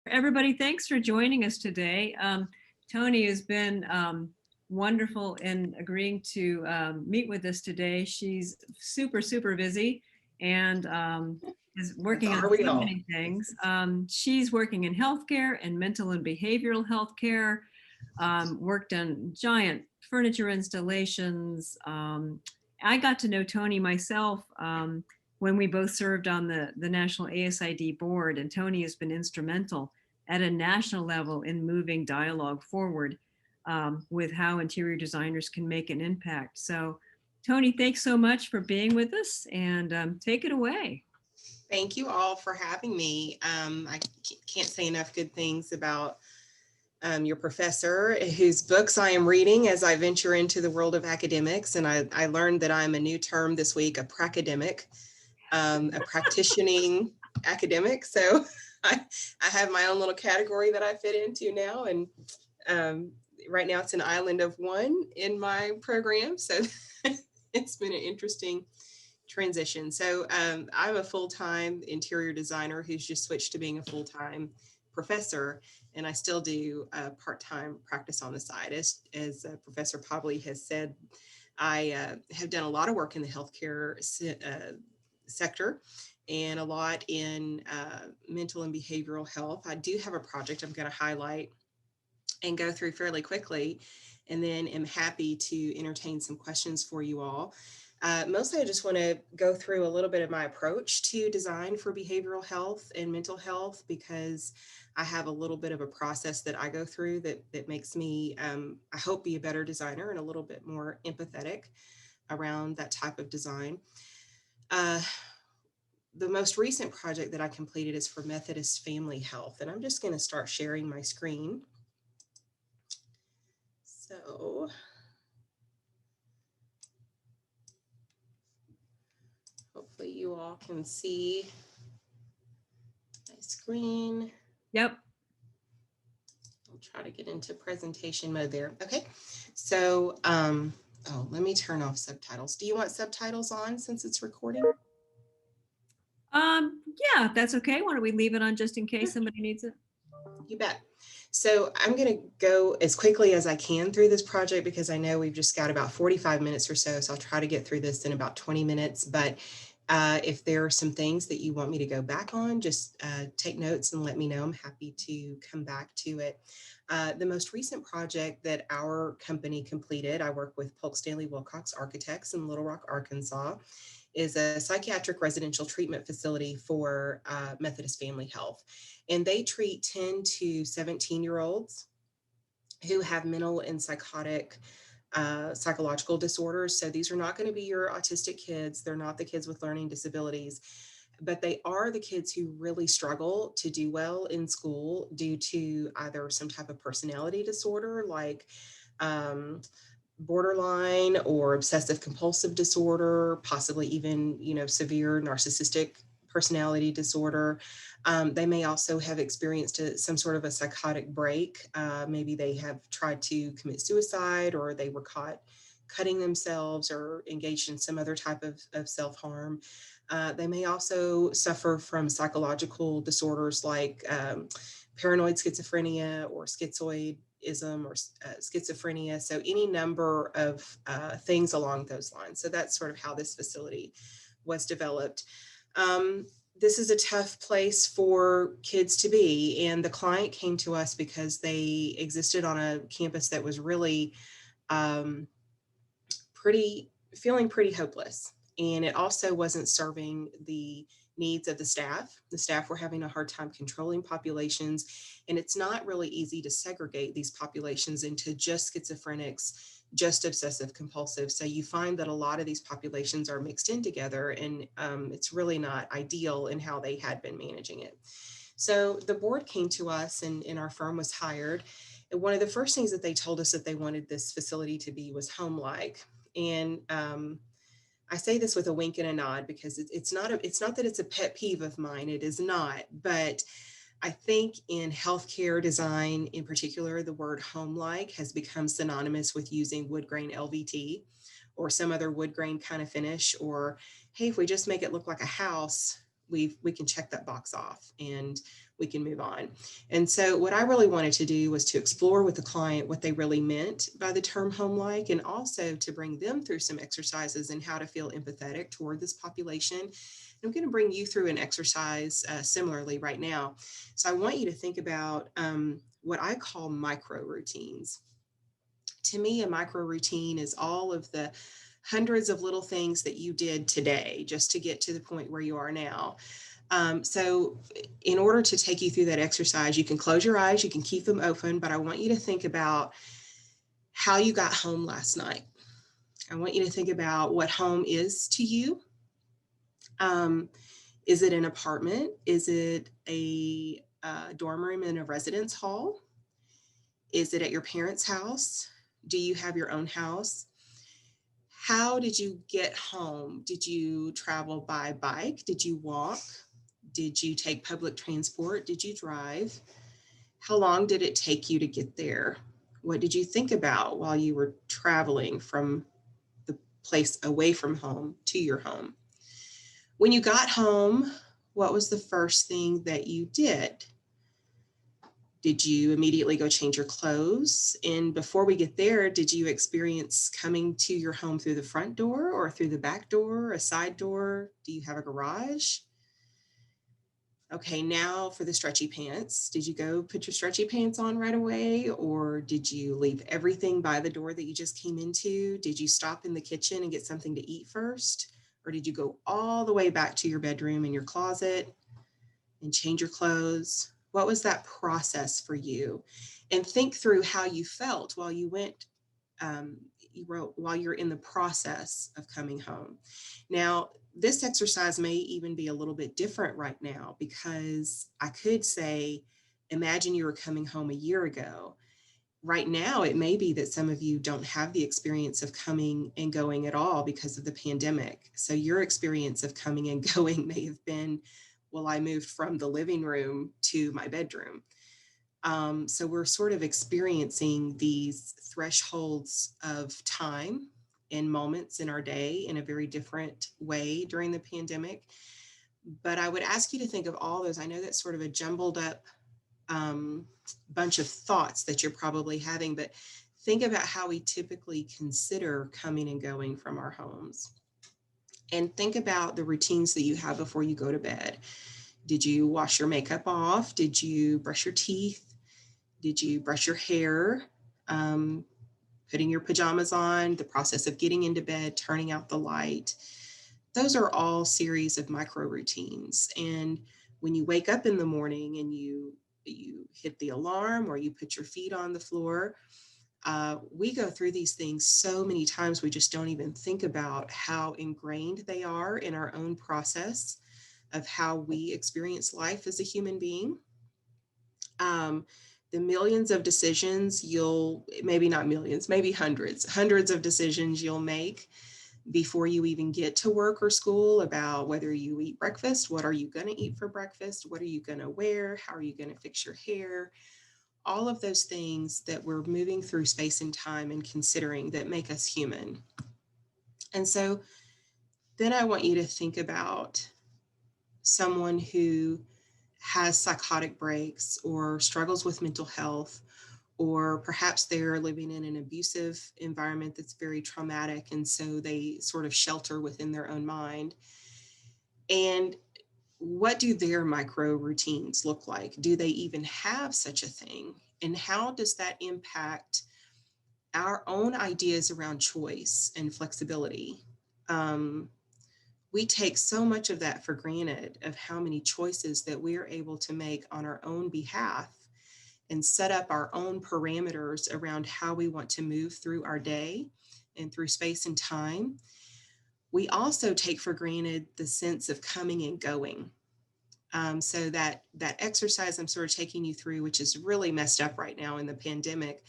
Everybody, thanks for joining us today. Toni has been wonderful in agreeing to meet with us today. She's super, super busy and is That's working on our so real. many things. She's working in healthcare and mental and behavioral healthcare, worked on giant furniture installations. I got to know Toni myself when we both served on the National ASID board, and Toni has been instrumental at a national level in moving dialogue forward with how interior designers can make an impact. So, Toni, thanks so much for being with us, and take it away. Thank you all for having me. I can't say enough good things about your professor, whose books I am reading as I venture into the world of academics. And I learned that I'm a new term this week, a pracademic, a practicing academic. So I have my own little category that I fit into now. And right now it's an island of one in my program. So it's been an interesting transition. So I'm a full-time interior designer who's just switched to being a full-time professor, and I still do part-time practice on the side. As Professor Pobley has said, I have done a lot of work in the healthcare sector and a lot in mental and behavioral health. I do have a project I'm going to highlight and go through fairly quickly, and then am happy to entertain some questions for you all. Mostly, I just want to go through a little bit of my approach to design for behavioral health and mental health, because I have a little bit of a process that I go through that makes me, I hope, be a better designer and a little bit more empathetic around that type of design. Uh, the most recent project that I completed is for Methodist Family Health, and I'm just going to start sharing my screen. So hopefully you all can see my screen. Yep. I'll try to get into presentation mode there. Okay, so oh, let me turn off subtitles. Do you want subtitles on since it's recording? Yeah, if that's okay. Why don't we leave it on just in case Sure. somebody needs it? You bet. So I'm going to go as quickly as I can through this project because I know we've just got about 45 minutes or so. So I'll try to get through this in about 20 minutes. But if there are some things that you want me to go back on, just take notes and let me know. I'm happy to come back to it. The most recent project that our company completed, I work with Polk, Stanley, Wilcox Architects in Little Rock, Arkansas, is a psychiatric residential treatment facility for Methodist Family Health. And they treat 10 to 17-year-olds who have mental and psychological disorders. So these are not going to be your autistic kids. They're not the kids with learning disabilities, but they are the kids who really struggle to do well in school due to either some type of personality disorder like borderline or obsessive compulsive disorder, possibly even, severe narcissistic personality disorder. They may also have experienced some sort of a psychotic break. Maybe they have tried to commit suicide, or they were caught cutting themselves or engaged in some other type of self-harm. They may also suffer from psychological disorders like paranoid schizophrenia or schizoidism or schizophrenia. So any number of things along those lines. So that's sort of how this facility was developed. This is a tough place for kids to be. And the client came to us because they existed on a campus that was really feeling pretty hopeless. And it also wasn't serving the needs of the staff. The staff were having a hard time controlling populations. And it's not really easy to segregate these populations into just schizophrenics, just obsessive compulsive. So you find that a lot of these populations are mixed in together, and it's really not ideal in how they had been managing it. So the board came to us, and our firm was hired. And one of the first things that they told us that they wanted this facility to be was home-like. And I say this with a wink and a nod because it's not that it's a pet peeve of mine. It is not. But I think in healthcare design in particular, the word home-like has become synonymous with using wood grain LVT or some other wood grain kind of finish, or, hey, if we just make it look like a house, we can check that box off. And we can move on. And so what I really wanted to do was to explore with the client what they really meant by the term home-like, and also to bring them through some exercises in how to feel empathetic toward this population. And I'm going to bring you through an exercise similarly right now. So I want you to think about what I call micro routines. To me, a micro routine is all of the hundreds of little things that you did today just to get to the point where you are now. So in order to take you through that exercise, you can close your eyes, you can keep them open, but I want you to think about how you got home last night. I want you to think about what home is to you. Is it an apartment? Is it a dorm room in a residence hall? Is it at your parents' house? Do you have your own house? How did you get home? Did you travel by bike? Did you walk? Did you take public transport? Did you drive? How long did it take you to get there? What did you think about while you were traveling from the place away from home to your home? When you got home, what was the first thing that you did? Did you immediately go change your clothes? And before we get there, did you experience coming to your home through the front door or through the back door, a side door? Do you have a garage? Okay, now for the stretchy pants. Did you go put your stretchy pants on right away, or did you leave everything by the door that you just came into? Did you stop in the kitchen and get something to eat first? Or did you go all the way back to your bedroom and your closet and change your clothes? What was that process for you? And think through how you felt while you went, while you're in the process of coming home. Now, this exercise may even be a little bit different right now, because I could say, imagine you were coming home a year ago. Right now, it may be that some of you don't have the experience of coming and going at all because of the pandemic. So your experience of coming and going may have been, well, I moved from the living room to my bedroom. So we're sort of experiencing these thresholds of time and moments in our day in a very different way during the pandemic. But I would ask you to think of all those. I know that's sort of a jumbled up bunch of thoughts that you're probably having, but think about how we typically consider coming and going from our homes. And think about the routines that you have before you go to bed. Did you wash your makeup off? Did you brush your teeth? Did you brush your hair? Putting your pajamas on, the process of getting into bed, turning out the light. Those are all series of micro routines. And when you wake up in the morning and you hit the alarm or you put your feet on the floor, we go through these things so many times we just don't even think about how ingrained they are in our own process of how we experience life as a human being. The millions of decisions maybe not millions, maybe hundreds of decisions you'll make before you even get to work or school about whether you eat breakfast, what are you going to eat for breakfast, what are you going to wear, how are you going to fix your hair, all of those things that we're moving through space and time and considering that make us human. And so then I want you to think about someone who has psychotic breaks or struggles with mental health, or perhaps they're living in an abusive environment that's very traumatic, and so they sort of shelter within their own mind. And what do their micro routines look like? Do they even have such a thing? And how does that impact our own ideas around choice and flexibility? We take so much of that for granted, of how many choices that we are able to make on our own behalf and set up our own parameters around how we want to move through our day and through space and time. We also take for granted the sense of coming and going. So that exercise I'm sort of taking you through, which is really messed up right now in the pandemic,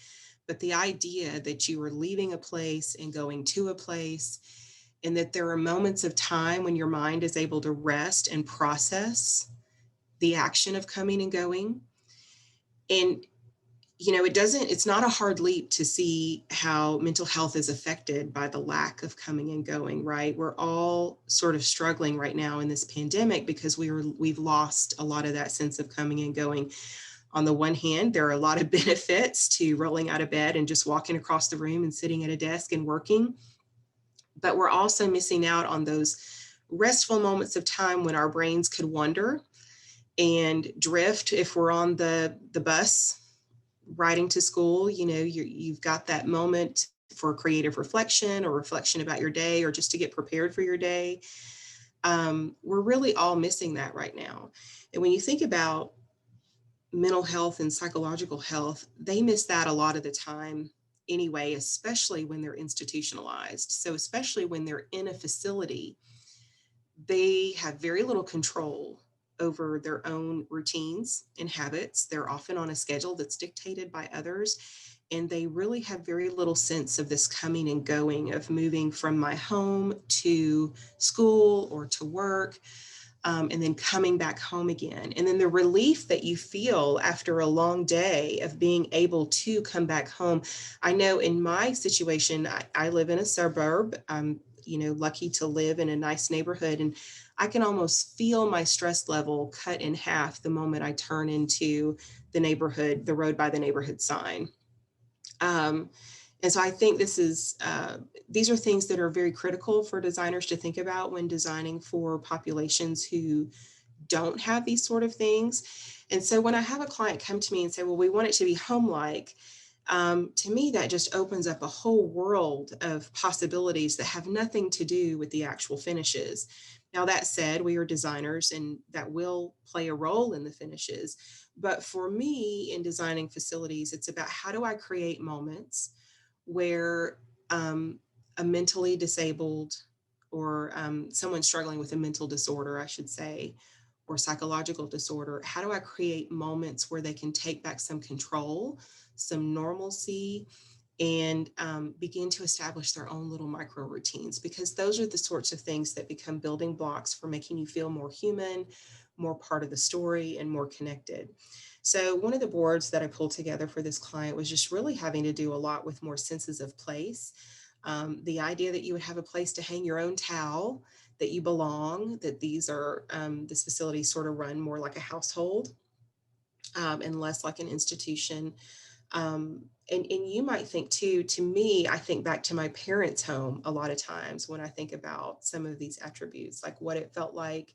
but the idea that you are leaving a place and going to a place, and that there are moments of time when your mind is able to rest and process the action of coming and going. And it's not a hard leap to see how mental health is affected by the lack of coming and going, right? We're all sort of struggling right now in this pandemic because we've lost a lot of that sense of coming and going. On the one hand, there are a lot of benefits to rolling out of bed and just walking across the room and sitting at a desk and working. But we're also missing out on those restful moments of time when our brains could wander and drift. If we're on the bus riding to school, you've got that moment for creative reflection or reflection about your day or just to get prepared for your day. We're really all missing that right now. And when you think about mental health and psychological health, they miss that a lot of the time anyway, especially when they're institutionalized. So especially when they're in a facility, they have very little control over their own routines and habits. They're often on a schedule that's dictated by others, and they really have very little sense of this coming and going, of moving from my home to school or to work, and then coming back home again. And then the relief that you feel after a long day of being able to come back home. I know in my situation, I live in a suburb. I'm lucky to live in a nice neighborhood, and I can almost feel my stress level cut in half the moment I turn into the neighborhood, the road by the neighborhood sign. And so I think these are things that are very critical for designers to think about when designing for populations who don't have these sort of things. And so when I have a client come to me and say, well, we want it to be home-like, to me, that just opens up a whole world of possibilities that have nothing to do with the actual finishes. Now, that said, we are designers and that will play a role in the finishes. But for me, in designing facilities, it's about how do I create moments where a mentally disabled or someone struggling with a mental disorder, I should say, or psychological disorder, how do I create moments where they can take back some control, some normalcy, and begin to establish their own little micro routines? Because those are the sorts of things that become building blocks for making you feel more human, more part of the story, and more connected. So one of the boards that I pulled together for this client was just really having to do a lot with more senses of place. The idea that you would have a place to hang your own towel, that you belong, that this facility sort of run more like a household and less like an institution. And you might think too, to me, I think back to my parents' home a lot of times when I think about some of these attributes, like what it felt like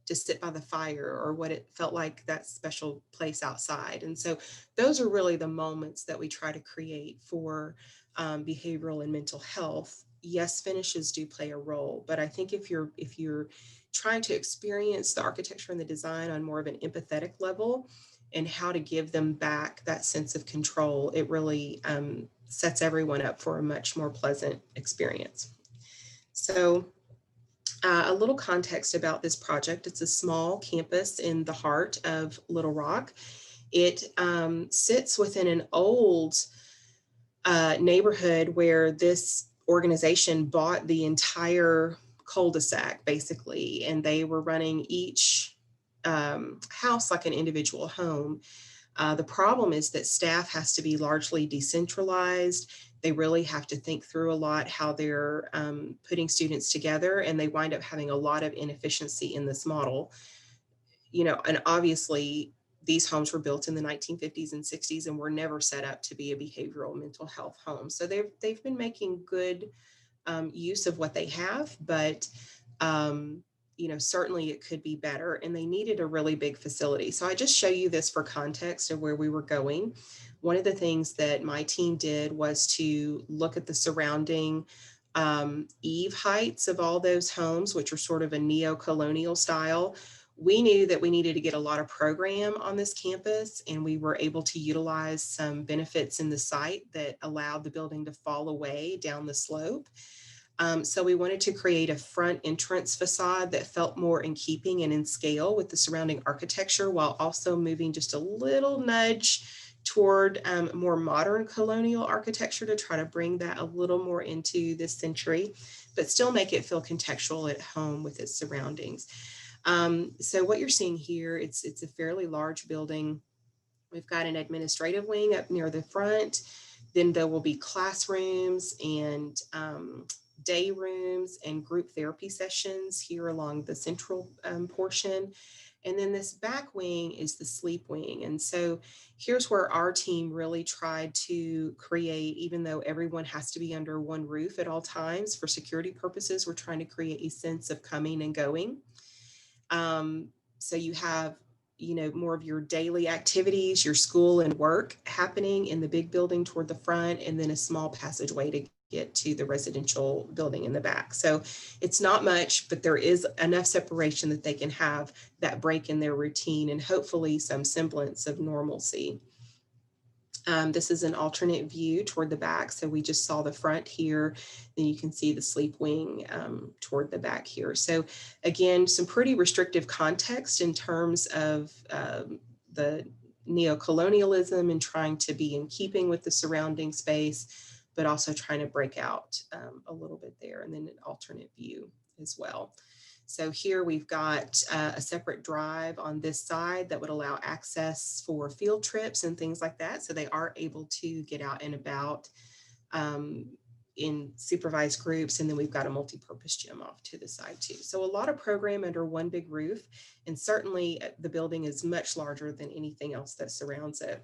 to sit by the fire or what it felt like that special place outside. And so those are really the moments that we try to create for behavioral and mental health. Yes, finishes do play a role, but I think if you're trying to experience the architecture and the design on more of an empathetic level, and how to give them back that sense of control, it really sets everyone up for a much more pleasant experience. So a little context about this project. It's a small campus in the heart of Little Rock. It sits within an old neighborhood where this organization bought the entire cul-de-sac, basically, and they were running each house like an individual home. The problem is that staff has to be largely decentralized. They really have to think through a lot how they're putting students together, and they wind up having a lot of inefficiency in this model. And obviously these homes were built in the 1950s and 60s and were never set up to be a behavioral mental health home. So they've been making good use of what they have, but certainly it could be better, and they needed a really big facility. So I just show you this for context of where we were going. One of the things that my team did was to look at the surrounding eave heights of all those homes, which are sort of a neo-colonial style. We knew that we needed to get a lot of program on this campus, and we were able to utilize some benefits in the site that allowed the building to fall away down the slope. So we wanted to create a front entrance facade that felt more in keeping and in scale with the surrounding architecture, while also moving just a little nudge toward more modern colonial architecture to try to bring that a little more into this century, but still make it feel contextual at home with its surroundings. So what you're seeing here, it's a fairly large building. We've got an administrative wing up near the front. Then there will be classrooms and day rooms and group therapy sessions here along the central portion. And then this back wing is the sleep wing. And so here's where our team really tried to create, even though everyone has to be under one roof at all times for security purposes, we're trying to create a sense of coming and going. So you have, more of your daily activities, your school and work happening in the big building toward the front, and then a small passageway to get to the residential building in the back. So it's not much, but there is enough separation that they can have that break in their routine and hopefully some semblance of normalcy. This is an alternate view toward the back. So we just saw the front here, then you can see the sleep wing toward the back here. So again, some pretty restrictive context in terms of the neocolonialism and trying to be in keeping with the surrounding space, but also trying to break out a little bit there, and then an alternate view as well. So here we've got a separate drive on this side that would allow access for field trips and things like that. So they are able to get out and about in supervised groups. And then we've got a multi-purpose gym off to the side too. So a lot of program under one big roof. And certainly the building is much larger than anything else that surrounds it.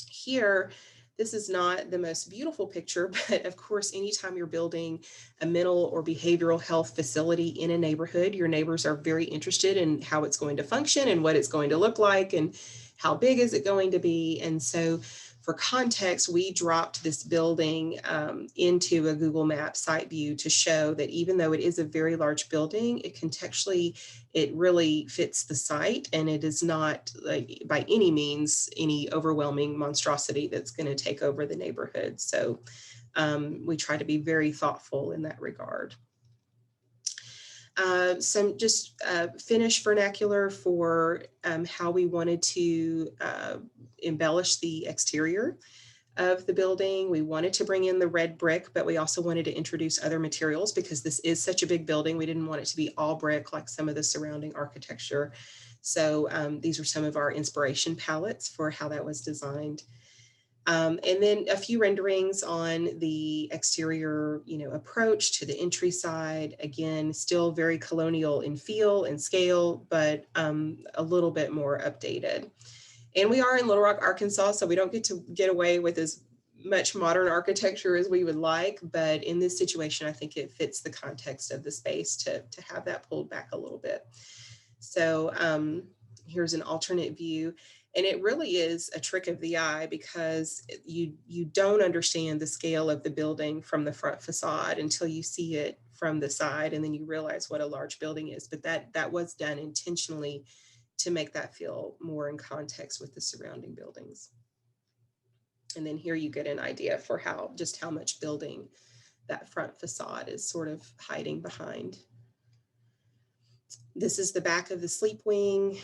Here, this is not the most beautiful picture, but of course, anytime you're building a mental or behavioral health facility in a neighborhood, your neighbors are very interested in how it's going to function and what it's going to look like and how big is it going to be. And so for context, we dropped this building into a Google Maps site view to show that even though it is a very large building, it contextually, it really fits the site, and it is not like by any means any overwhelming monstrosity that's going to take over the neighborhood. So we try to be very thoughtful in that regard. Some just finished vernacular for how we wanted to embellish the exterior of the building. We wanted to bring in the red brick, but we also wanted to introduce other materials because this is such a big building. We didn't want it to be all brick like some of the surrounding architecture. So these are some of our inspiration palettes for how that was designed. And then a few renderings on the exterior, approach to the entry side. Again, still very colonial in feel and scale, but a little bit more updated. And we are in Little Rock, Arkansas, so we don't get to get away with as much modern architecture as we would like. But in this situation, I think it fits the context of the space to have that pulled back a little bit. So here's an alternate view. And it really is a trick of the eye because you don't understand the scale of the building from the front facade until you see it from the side, and then you realize what a large building is. But that was done intentionally to make that feel more in context with the surrounding buildings. And then here you get an idea for just how much building that front facade is sort of hiding behind. This is the back of the sleep wing.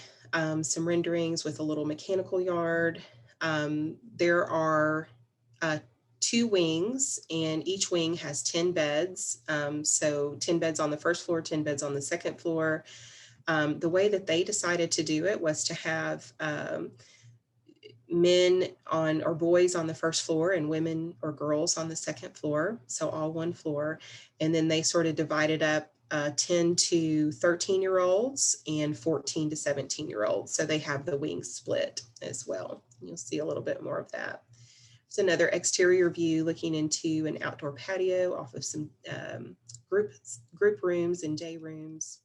Some renderings with a little mechanical yard. There are 2 wings, and each wing has 10 beds. So 10 beds on the first floor, 10 beds on the second floor. The way that they decided to do it was to have men or boys on the first floor and women or girls on the second floor. So all one floor. And then they sort of divided up 10 to 13-year-olds and 14 to 17-year-olds. So they have the wings split as well. You'll see a little bit more of that. It's another exterior view looking into an outdoor patio off of some group rooms and day rooms.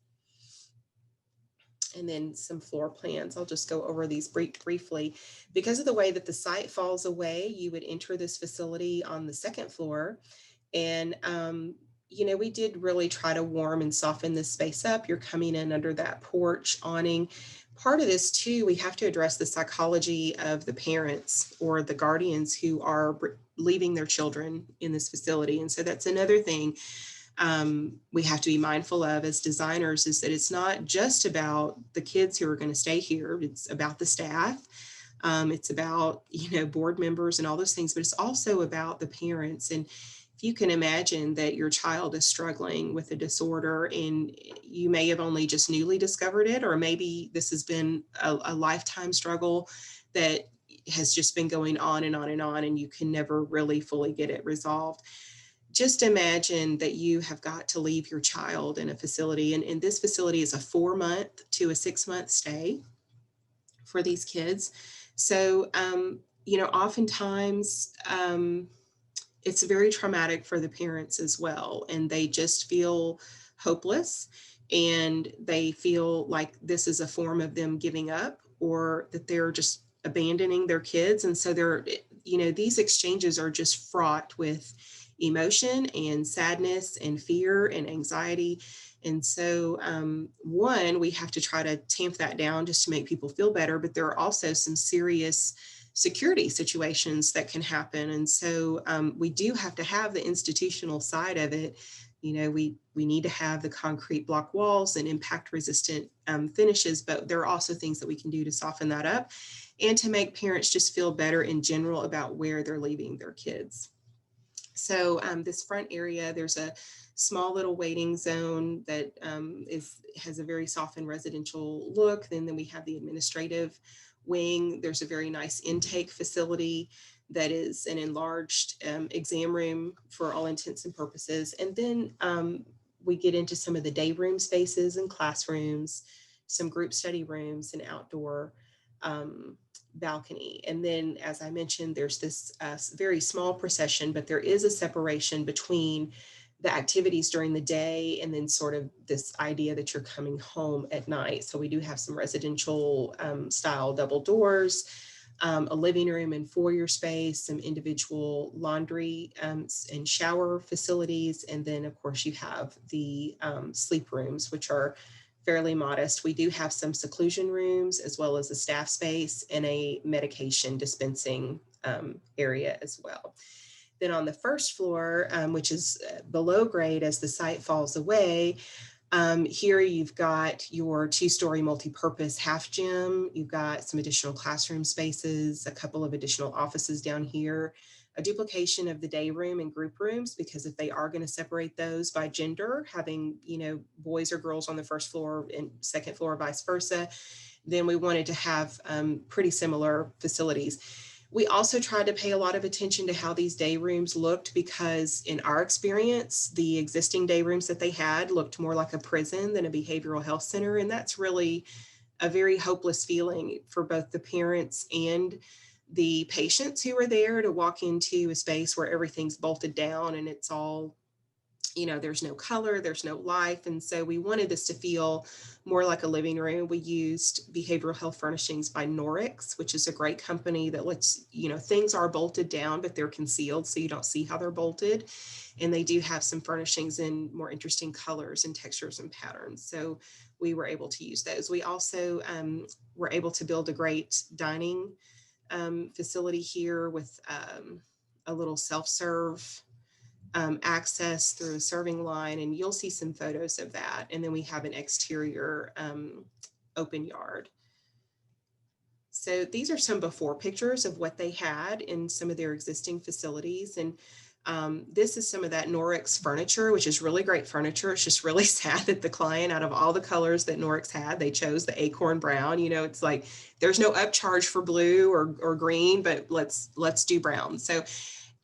And then some floor plans. I'll just go over these briefly. Because of the way that the site falls away, you would enter this facility on the second floor. And we did really try to warm and soften this space up. You're coming in under that porch awning. Part of this too, we have to address the psychology of the parents or the guardians who are leaving their children in this facility. And so that's another thing we have to be mindful of as designers, is that it's not just about the kids who are going to stay here. It's about the staff. It's about, board members and all those things, but it's also about the parents. And if you can imagine that your child is struggling with a disorder and you may have only just newly discovered it, or maybe this has been a lifetime struggle that has just been going on and on and on, and you can never really fully get it resolved. Just imagine that you have got to leave your child in a facility, and this facility is a 4-month to a 6-month stay for these kids. So, oftentimes it's very traumatic for the parents as well, and they just feel hopeless, and they feel like this is a form of them giving up, or that they're just abandoning their kids. And so these exchanges are just fraught with emotion and sadness and fear and anxiety. And so, one, we have to try to tamp that down just to make people feel better, but there are also some serious security situations that can happen. And so we do have to have the institutional side of it. We need to have the concrete block walls and impact resistant finishes, but there are also things that we can do to soften that up and to make parents just feel better in general about where they're leaving their kids. So this front area, there's a small little waiting zone that has a very softened residential look. Then we have the administrative wing. There's a very nice intake facility that is an enlarged exam room for all intents and purposes. And then we get into some of the day room spaces and classrooms, some group study rooms, and outdoor balcony. And then, as I mentioned, there's this very small procession, but there is a separation between the activities during the day and then sort of this idea that you're coming home at night. So we do have some residential style double doors, a living room and foyer space, some individual laundry and shower facilities. And then, of course, you have the sleep rooms, which are fairly modest. We do have some seclusion rooms, as well as a staff space and a medication dispensing area as well. Then on the first floor, which is below grade as the site falls away, here you've got your 2-story multi-purpose half gym. You've got some additional classroom spaces, a couple of additional offices down here, a duplication of the day room and group rooms, because if they are going to separate those by gender, having, boys or girls on the first floor and second floor, vice versa, then we wanted to have pretty similar facilities. We also tried to pay a lot of attention to how these day rooms looked, because in our experience, the existing day rooms that they had looked more like a prison than a behavioral health center. And that's really a very hopeless feeling for both the parents and the patients who are there, to walk into a space where everything's bolted down and it's all, there's no color, there's no life. And so we wanted this to feel more like a living room. We used behavioral health furnishings by Norix, which is a great company that lets, things are bolted down, but they're concealed, so you don't see how they're bolted. And they do have some furnishings in more interesting colors and textures and patterns. So we were able to use those. We also were able to build a great dining facility here with a little self-serve access through a serving line, and you'll see some photos of that. And then we have an exterior open yard. So these are some before pictures of what they had in some of their existing facilities. And this is some of that Norix furniture, which is really great furniture. It's just really sad that the client, out of all the colors that Norix had, they chose the acorn brown. It's like there's no upcharge for blue or green, but let's do brown. So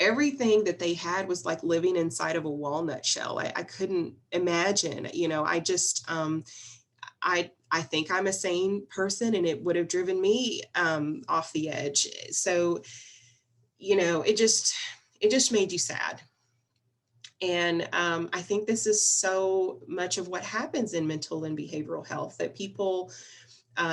everything that they had was like living inside of a walnut shell. I couldn't imagine, I just, I think I'm a sane person, and it would have driven me off the edge. So, it just made you sad. And I think this is so much of what happens in mental and behavioral health, that people,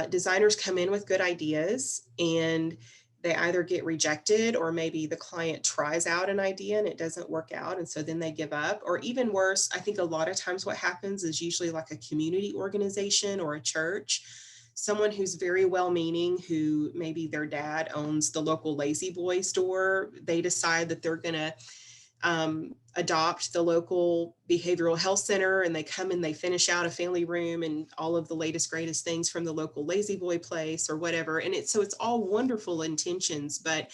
designers come in with good ideas, and they either get rejected, or maybe the client tries out an idea and it doesn't work out. And so then they give up. Or even worse, I think a lot of times what happens is usually like a community organization or a church, someone who's very well-meaning, who maybe their dad owns the local Lazy Boy store. They decide that they're going to adopt the local behavioral health center, and they come and they finish out a family room and all of the latest, greatest things from the local Lazy Boy place or whatever. And it's all wonderful intentions, but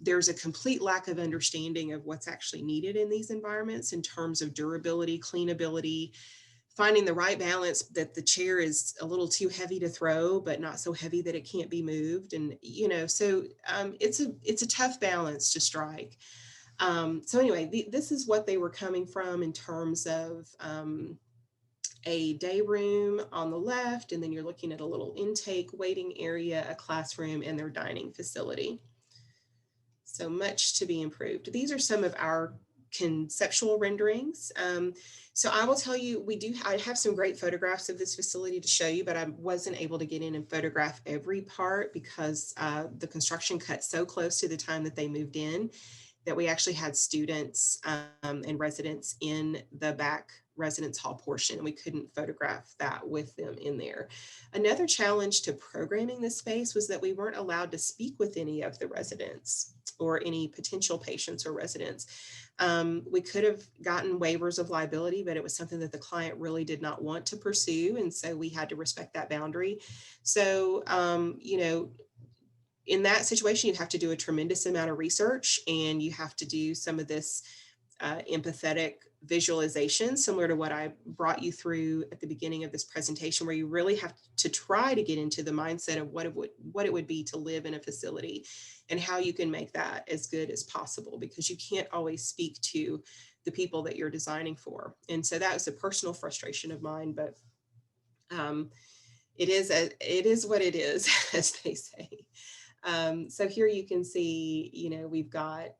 there's a complete lack of understanding of what's actually needed in these environments in terms of durability, cleanability, finding the right balance, that the chair is a little too heavy to throw, but not so heavy that it can't be moved. And, so it's a tough balance to strike. So anyway, this is what they were coming from in terms of a day room on the left, and then you're looking at a little intake waiting area, a classroom, and their dining facility. So much to be improved. These are some of our conceptual renderings. So I will tell you, I have some great photographs of this facility to show you, but I wasn't able to get in and photograph every part because the construction cut so close to the time that they moved in that we actually had students and residents in the back residence hall portion, and we couldn't photograph that with them in there. Another challenge to programming this space was that we weren't allowed to speak with any of the residents or any potential patients or residents. We could have gotten waivers of liability, but it was something that the client really did not want to pursue, and so we had to respect that boundary. So, in that situation, you have to do a tremendous amount of research, and you have to do some of this empathetic visualization, similar to what I brought you through at the beginning of this presentation, where you really have to try to get into the mindset of what it would be to live in a facility and how you can make that as good as possible, because you can't always speak to the people that you're designing for. And so that was a personal frustration of mine, but it is what it is, as they say. So here you can see, we've got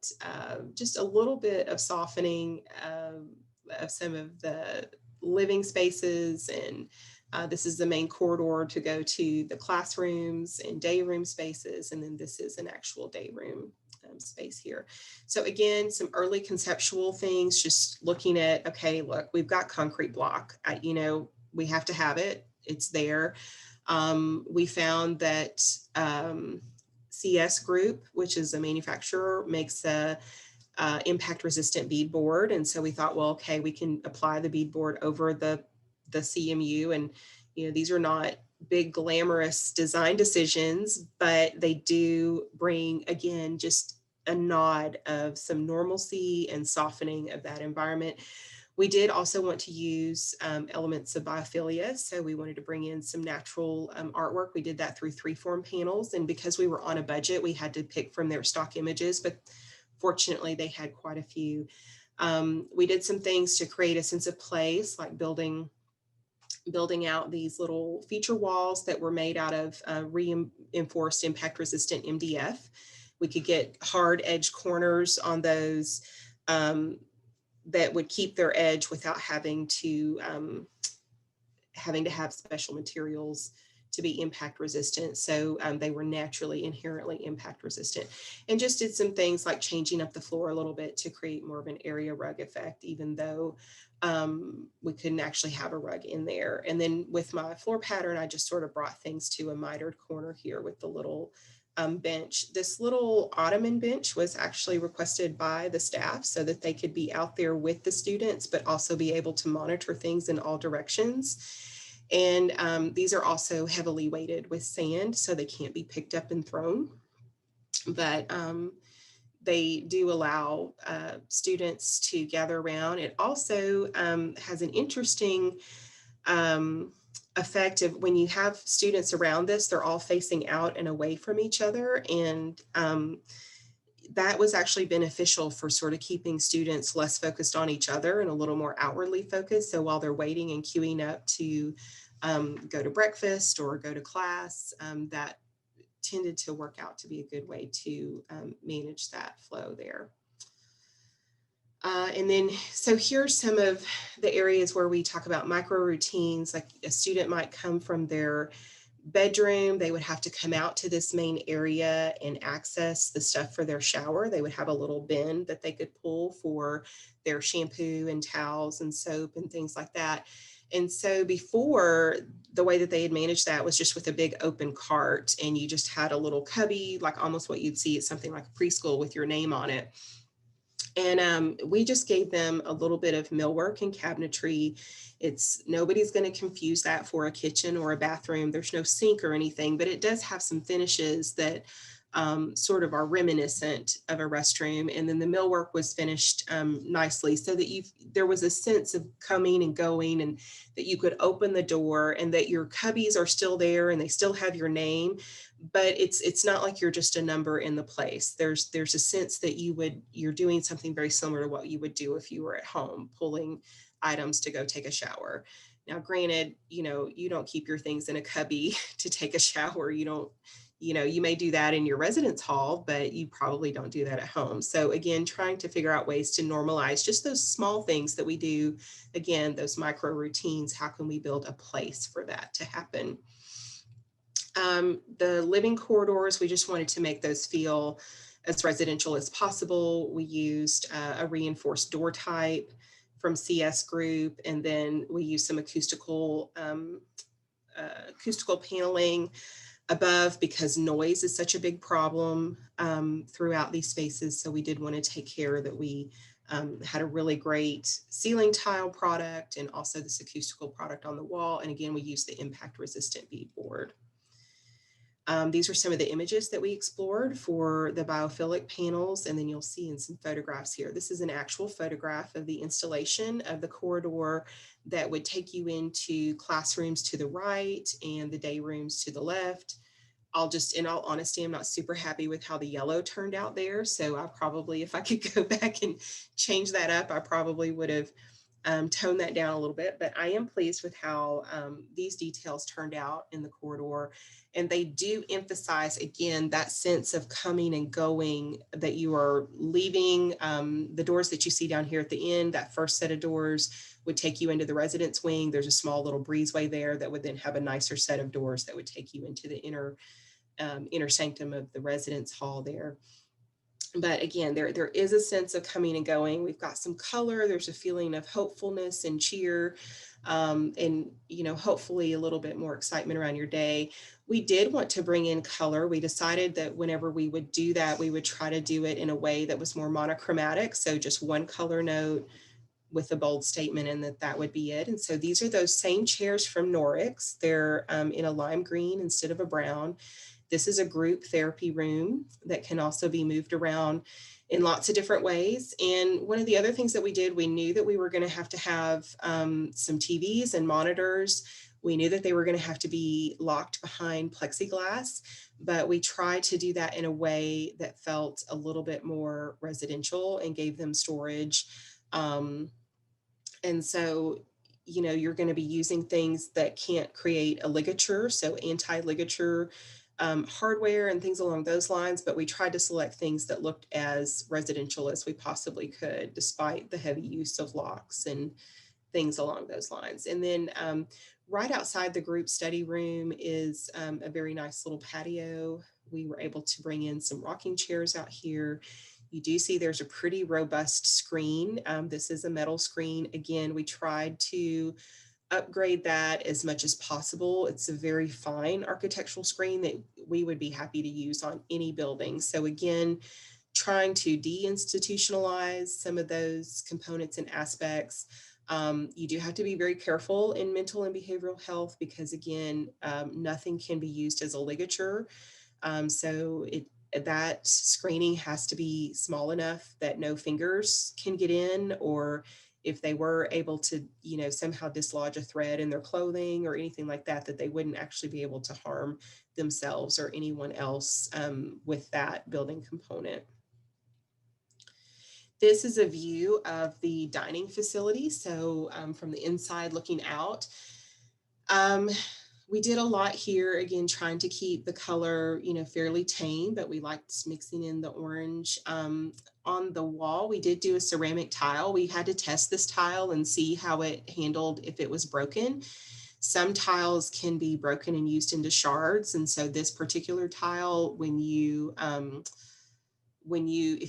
just a little bit of softening of some of the living spaces, and this is the main corridor to go to the classrooms and day room spaces, and then this is an actual day room space here. So again, some early conceptual things, just looking at, okay, look, we've got concrete block, we have to have it, it's there. We found that CS Group, which is a manufacturer, makes a impact resistant beadboard. And so we thought, well, okay, we can apply the beadboard over the CMU. And, these are not big glamorous design decisions, but they do bring, again, just a nod of some normalcy and softening of that environment. We did also want to use elements of biophilia. So we wanted to bring in some natural artwork. We did that through 3-form panels. And because we were on a budget, we had to pick from their stock images, but fortunately they had quite a few. We did some things to create a sense of place, like building out these little feature walls that were made out of reinforced impact resistant MDF. We could get hard edge corners on those that would keep their edge without having to have special materials to be impact resistant. So they were naturally inherently impact resistant, and just did some things like changing up the floor a little bit to create more of an area rug effect, even though we couldn't actually have a rug in there. And then with my floor pattern, I just sort of brought things to a mitered corner here with the little bench. This little ottoman bench was actually requested by the staff so that they could be out there with the students, but also be able to monitor things in all directions. And these are also heavily weighted with sand, so they can't be picked up and thrown. But they do allow students to gather around. It also has an interesting effect of when you have students around this, they're all facing out and away from each other. And that was actually beneficial for sort of keeping students less focused on each other and a little more outwardly focused. So while they're waiting and queuing up to go to breakfast or go to class, that tended to work out to be a good way to manage that flow there. And then, so here's some of the areas where we talk about micro routines. Like a student might come from their bedroom, they would have to come out to this main area and access the stuff for their shower. They would have a little bin that they could pull for their shampoo and towels and soap and things like that. And so before, the way that they had managed that was just with a big open cart, and you just had a little cubby, like almost what you'd see at something like a preschool with your name on it. And we just gave them a little bit of millwork and cabinetry. Nobody's going to confuse that for a kitchen or a bathroom. There's no sink or anything, but it does have some finishes that sort of are reminiscent of a restroom. And then the millwork was finished nicely so that there was a sense of coming and going, and that you could open the door and that your cubbies are still there and they still have your name, but it's not like you're just a number in the place. There's a sense that you're doing something very similar to what you would do if you were at home pulling items to go take a shower. Now, granted, you don't keep your things in a cubby to take a shower. You may do that in your residence hall, but you probably don't do that at home. So again, trying to figure out ways to normalize just those small things that we do. Again, those micro routines, how can we build a place for that to happen? The living corridors, we just wanted to make those feel as residential as possible. We used a reinforced door type from CS Group, and then we used some acoustical paneling above because noise is such a big problem throughout these spaces. So we did want to take care that we had a really great ceiling tile product and also this acoustical product on the wall. And again, we used the impact resistant beadboard. These are some of the images that we explored for the biophilic panels, and then you'll see in some photographs here. This is an actual photograph of the installation of the corridor that would take you into classrooms to the right and the day rooms to the left. In all honesty, I'm not super happy with how the yellow turned out there. So I probably, if I could go back and change that up, I probably would have toned that down a little bit, but I am pleased with how these details turned out in the corridor. And they do emphasize, again, that sense of coming and going, that you are leaving. The doors that you see down here at the end, that first set of doors would take you into the residence wing. There's a small little breezeway there that would then have a nicer set of doors that would take you into the inner sanctum of the residence hall there. But again, there is a sense of coming and going. We've got some color. There's a feeling of hopefulness and cheer, and hopefully a little bit more excitement around your day. We did want to bring in color. We decided that whenever we would do that, we would try to do it in a way that was more monochromatic. So just one color note with a bold statement, and that would be it. And so these are those same chairs from Norix. They're in a lime green instead of a brown. This is a group therapy room that can also be moved around in lots of different ways. And one of the other things that we did, we knew that we were going to have some TVs and monitors. We knew that they were going to have to be locked behind plexiglass, but we tried to do that in a way that felt a little bit more residential and gave them storage. And so, you're going to be using things that can't create a ligature, so anti-ligature hardware and things along those lines, but we tried to select things that looked as residential as we possibly could, despite the heavy use of locks and things along those lines. And then right outside the group study room is a very nice little patio. We were able to bring in some rocking chairs out here. You do see there's a pretty robust screen. This is a metal screen. Again, we tried to upgrade that as much as possible. It's a very fine architectural screen that we would be happy to use on any building. So again, trying to deinstitutionalize some of those components and aspects. You do have to be very careful in mental and behavioral health because again, nothing can be used as a ligature. So that screening has to be small enough that no fingers can get in, or if they were able to, somehow dislodge a thread in their clothing or anything like that, that they wouldn't actually be able to harm themselves or anyone else with that building component. This is a view of the dining facility. So from the inside looking out, we did a lot here, again, trying to keep the color, fairly tame, but we liked mixing in the orange. On the wall, we did do a ceramic tile. We had to test this tile and see how it handled if it was broken. Some tiles can be broken and used into shards. And so this particular tile, if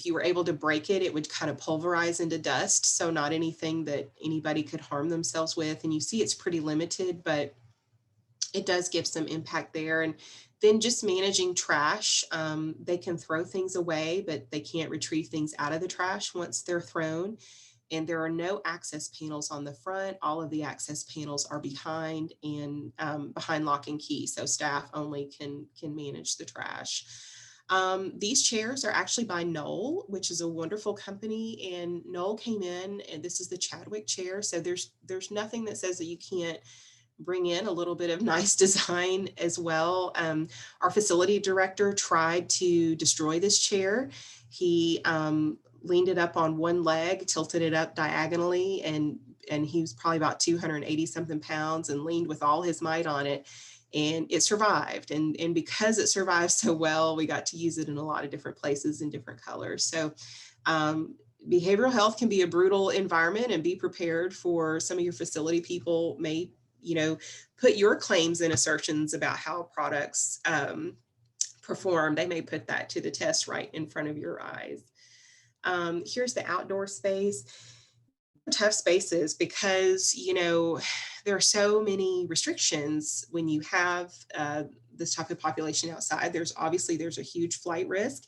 you were able to break it, it would kind of pulverize into dust. So not anything that anybody could harm themselves with. And you see it's pretty limited, but it does give some impact there. And then just managing trash. They can throw things away, but they can't retrieve things out of the trash once they're thrown. And there are no access panels on the front. All of the access panels are behind and behind lock and key. So staff only can manage the trash. These chairs are actually by Knoll, which is a wonderful company, and Knoll came in, and this is the Chadwick chair. So there's nothing that says that you can't bring in a little bit of nice design as well. Our facility director tried to destroy this chair. He leaned it up on one leg, tilted it up diagonally, and he was probably about 280 something pounds and leaned with all his might on it. And it survived. And because it survived so well, we got to use it in a lot of different places in different colors. So behavioral health can be a brutal environment, and be prepared for some of your facility people may, put your claims and assertions about how products perform. They may put that to the test right in front of your eyes. Here's the outdoor space. Tough spaces because, there are so many restrictions when you have this type of population outside. There's a huge flight risk.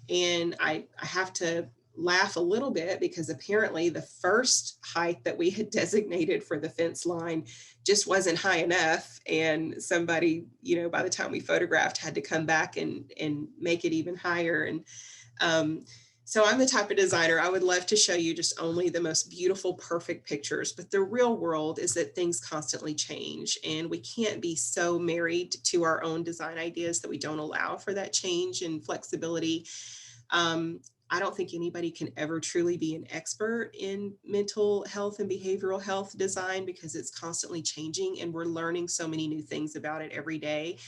And I have to laugh a little bit because apparently the first height that we had designated for the fence line just wasn't high enough. And somebody, by the time we photographed, had to come back and make it even higher. And so I'm the type of designer, I would love to show you just only the most beautiful, perfect pictures, but the real world is that things constantly change, and we can't be so married to our own design ideas that we don't allow for that change and flexibility. I don't think anybody can ever truly be an expert in mental health and behavioral health design because it's constantly changing, and we're learning so many new things about it every day.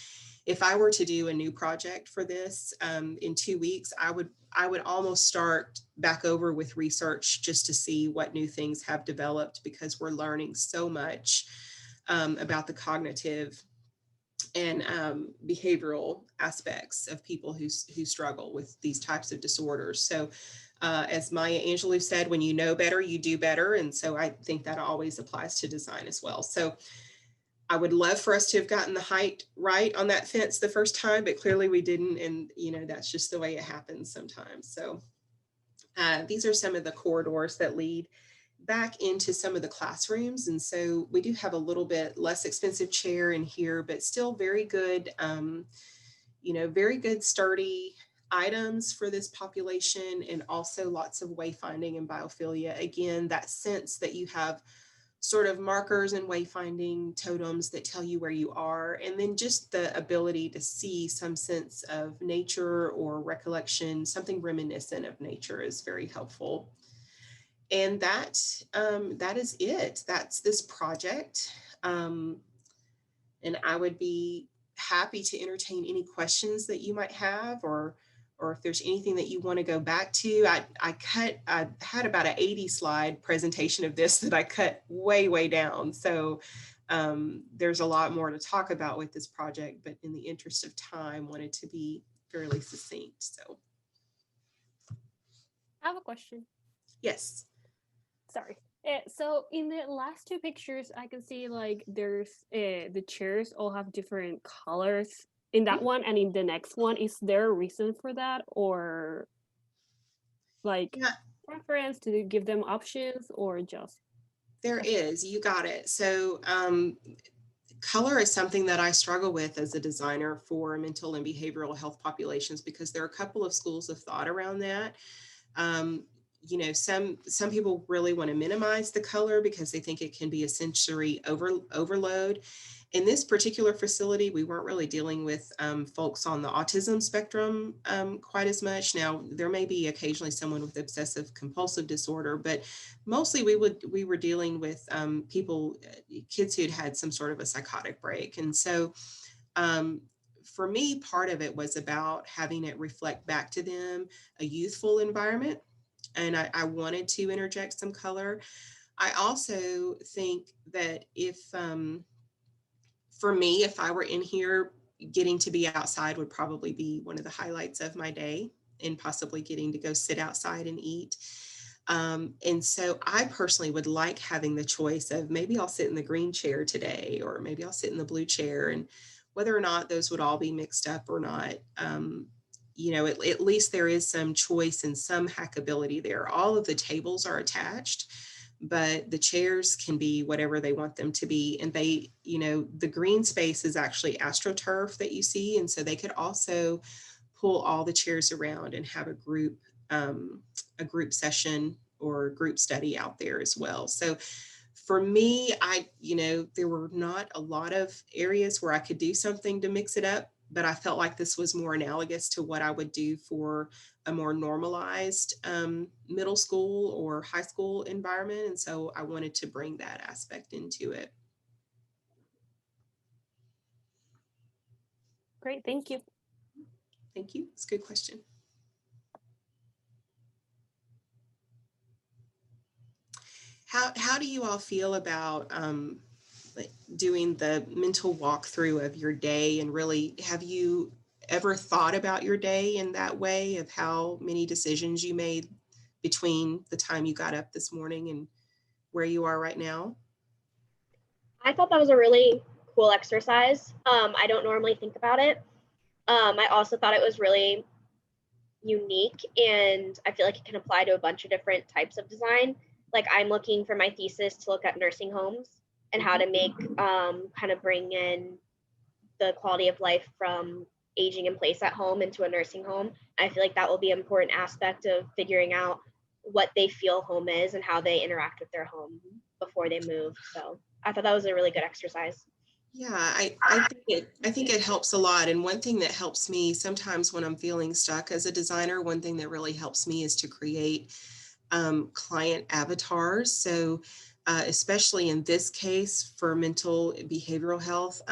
If I were to do a new project for this in 2 weeks, I would almost start back over with research just to see what new things have developed, because we're learning so much about the cognitive and behavioral aspects of people who struggle with these types of disorders. So as Maya Angelou said, when you know better, you do better. And so I think that always applies to design as well. So I would love for us to have gotten the height right on that fence the first time, but clearly we didn't. And, that's just the way it happens sometimes. So these are some of the corridors that lead back into some of the classrooms. And so we do have a little bit less expensive chair in here, but still very good, very good sturdy items for this population, and also lots of wayfinding and biophilia. Again, that sense that you have sort of markers and wayfinding totems that tell you where you are, and then just the ability to see some sense of nature or recollection, something reminiscent of nature, is very helpful. And that is it. That's this project. And I would be happy to entertain any questions that you might have, or if there's anything that you want to go back to. I had about an 80 slide presentation of this that I cut way down. So there's a lot more to talk about with this project, but in the interest of time, wanted to be fairly succinct. So I have a question. Yes. Sorry. So in the last two pictures, I can see like there's the chairs all have different colors in that one, and in the next one. Is there a reason for that, or like preference to give them options, or just? There is, you got it. So color is something that I struggle with as a designer for mental and behavioral health populations, because there are a couple of schools of thought around that. Some people really want to minimize the color because they think it can be a sensory overload. In this particular facility, we weren't really dealing with folks on the autism spectrum quite as much. Now, there may be occasionally someone with obsessive compulsive disorder, but mostly we were dealing with kids who'd had some sort of a psychotic break. And so for me, part of it was about having it reflect back to them a youthful environment. And I wanted to interject some color. I also think that for me, if I were in here, getting to be outside would probably be one of the highlights of my day, and possibly getting to go sit outside and eat. And so I personally would like having the choice of, maybe I'll sit in the green chair today, or maybe I'll sit in the blue chair, and whether or not those would all be mixed up or not. At least there is some choice and some hackability there. All of the tables are attached, but the chairs can be whatever they want them to be. And the green space is actually AstroTurf that you see. And so they could also pull all the chairs around and have a group session or group study out there as well. So for me, there were not a lot of areas where I could do something to mix it up, but I felt like this was more analogous to what I would do for a more normalized middle school or high school environment. And so I wanted to bring that aspect into it. Great, thank you. Thank you. It's a good question. How do you all feel about doing the mental walkthrough of your day? And really, have you ever thought about your day in that way, of how many decisions you made between the time you got up this morning and where you are right now? I thought that was a really cool exercise. I don't normally think about it. I also thought it was really unique, and I feel like it can apply to a bunch of different types of design. Like, I'm looking for my thesis to look at nursing homes and how to make kind of bring in the quality of life from aging in place at home into a nursing home. I feel like that will be an important aspect of figuring out what they feel home is and how they interact with their home before they move. So I thought that was a really good exercise. Yeah, I think it helps a lot. And one thing that helps me sometimes when I'm feeling stuck as a designer, one thing that really helps me is to create client avatars. So especially in this case for mental behavioral health,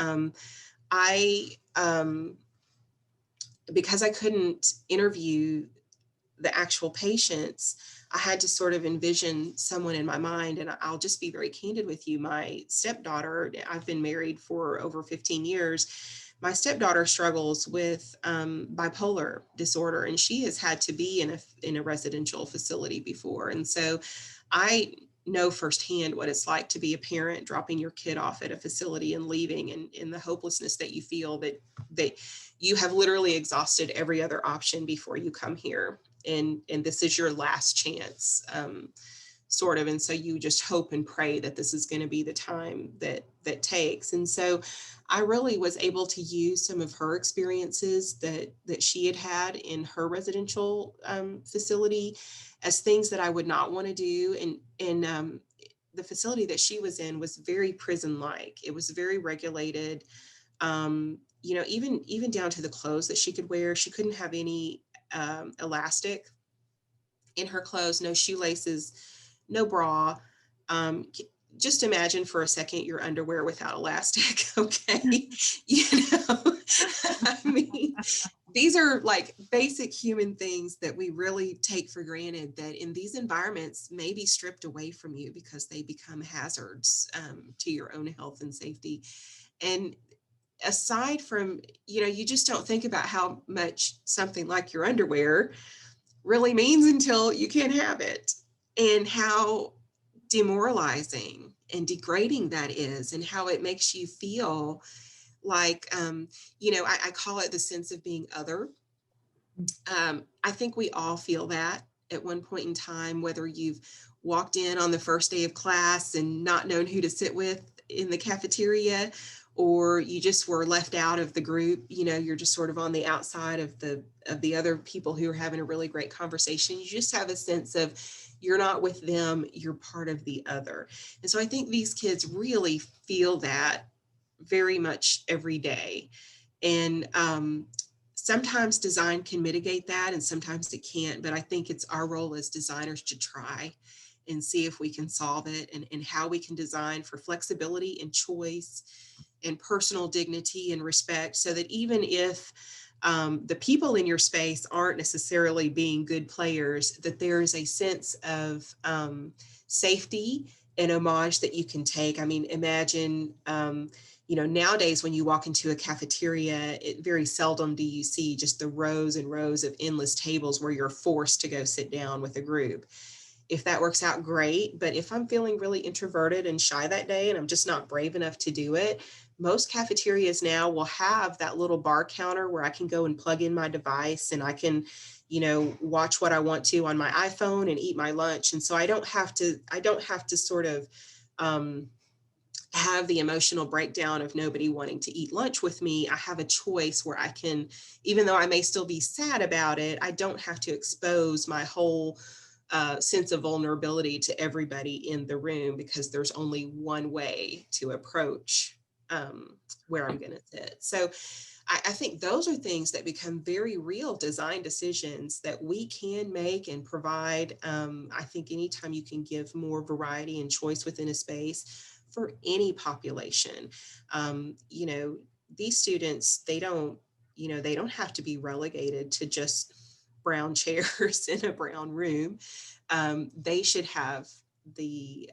because I couldn't interview the actual patients, I had to sort of envision someone in my mind. And I'll just be very candid with you. My stepdaughter, I've been married for over 15 years. My stepdaughter struggles with bipolar disorder, and she has had to be in a residential facility before. And so I know firsthand what it's like to be a parent, dropping your kid off at a facility and leaving, and the hopelessness that you feel that you have literally exhausted every other option before you come here. And this is your last chance, sort of. And so you just hope and pray that this is going to be the time that takes. And so I really was able to use some of her experiences that she had in her residential facility as things that I would not want to do. And the facility that she was in was very prison-like. It was very regulated. Even down to the clothes that she could wear. She couldn't have any elastic in her clothes, no shoelaces, no bra. Just imagine for a second your underwear without elastic, okay? I mean, these are like basic human things that we really take for granted, that in these environments may be stripped away from you because they become hazards to your own health and safety. And aside from, you just don't think about how much something like your underwear really means until you can't have it, and how demoralizing and degrading that is, and how it makes you feel like, I call it the sense of being other. I think we all feel that at one point in time, whether you've walked in on the first day of class and not known who to sit with in the cafeteria, or you just were left out of the group. You're just sort of on the outside of the other people who are having a really great conversation. You just have a sense of you're not with them, you're part of the other. And so I think these kids really feel that very much every day. And sometimes design can mitigate that and sometimes it can't, but I think it's our role as designers to try and see if we can solve it, and how we can design for flexibility and choice and personal dignity and respect, so that even if the people in your space aren't necessarily being good players, that there is a sense of safety and homage that you can take. I mean, imagine, nowadays when you walk into a cafeteria, very seldom do you see just the rows and rows of endless tables where you're forced to go sit down with a group. If that works out, great. But if I'm feeling really introverted and shy that day and I'm just not brave enough to do it, most cafeterias now will have that little bar counter where I can go and plug in my device and I can, watch what I want to on my iPhone and eat my lunch. And so I don't have to sort of have the emotional breakdown of nobody wanting to eat lunch with me, I have a choice where I can, even though I may still be sad about it, I don't have to expose my whole sense of vulnerability to everybody in the room, because there's only one way to approach where I'm going to sit. So I think those are things that become very real design decisions that we can make and provide. I think anytime you can give more variety and choice within a space for any population, you know, these students, they don't have to be relegated to just brown chairs in a brown room. They should have the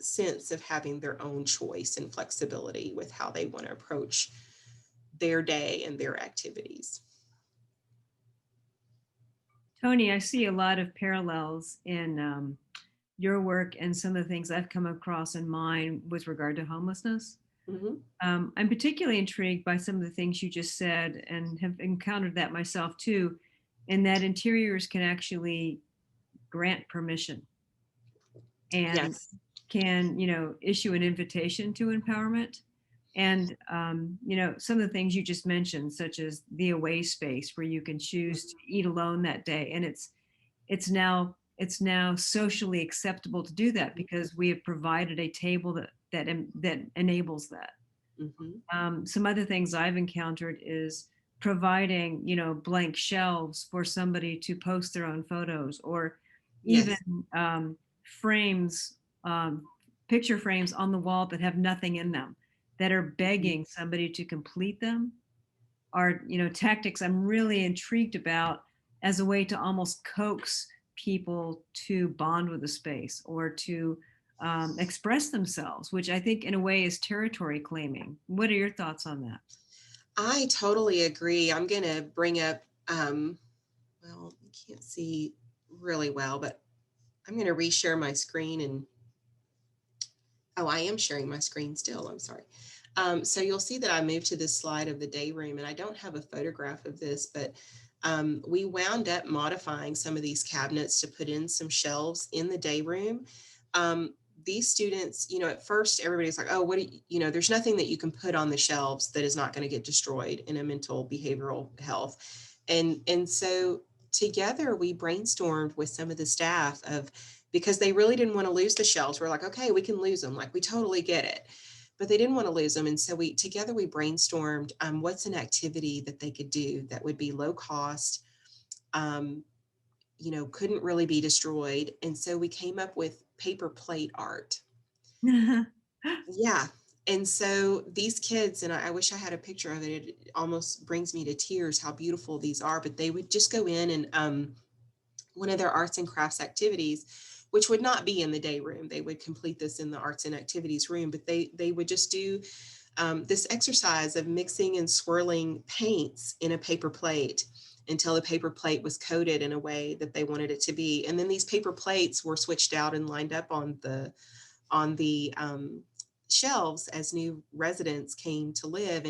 sense of having their own choice and flexibility with how they want to approach their day and their activities. Toni, I see a lot of parallels in your work and some of the things I've come across in mine with regard to homelessness. Mm-hmm. I'm particularly intrigued by some of the things you just said, and have encountered that myself too, in that interiors can actually grant permission and Yes. can, you know, issue an invitation to empowerment. And, you know, some of the things you just mentioned, such as the away space where you can choose to eat alone that day. And it's now socially acceptable to do that because we have provided a table that enables that. Mm-hmm. Some other things I've encountered is providing, you know, blank shelves for somebody to post their own photos, or even Yes. frames, picture frames on the wall that have nothing in them, that are begging somebody to complete them, are, you know, tactics I'm really intrigued about as a way to almost coax people to bond with the space or to express themselves, which I think in a way is territory claiming. What are your thoughts on that? I totally agree. I'm going to bring up, well, you can't see really well, but I'm going to reshare my screen and, oh, I am sharing my screen still. I'm sorry. So you'll see that I moved to this slide of the day room, and I don't have a photograph of this, but we wound up modifying some of these cabinets to put in some shelves in the day room. These students, you know, at first everybody's like, oh, what do you know, there's nothing that you can put on the shelves that is not going to get destroyed in a mental behavioral health. And so together we brainstormed with some of the staff of, because they really didn't want to lose the shelves. We're like, okay, we can lose them. Like, we totally get it. But they didn't want to lose them. And so we brainstormed what's an activity that they could do that would be low cost, you know, couldn't really be destroyed. And so we came up with paper plate art. Yeah. And so these kids, and I wish I had a picture of it, it almost brings me to tears how beautiful these are, but they would just go in and one of their arts and crafts activities, which would not be in the day room. They would complete this in the arts and activities room, but they would just do this exercise of mixing and swirling paints in a paper plate until the paper plate was coated in a way that they wanted it to be. And then these paper plates were switched out and lined up on the shelves as new residents came to live.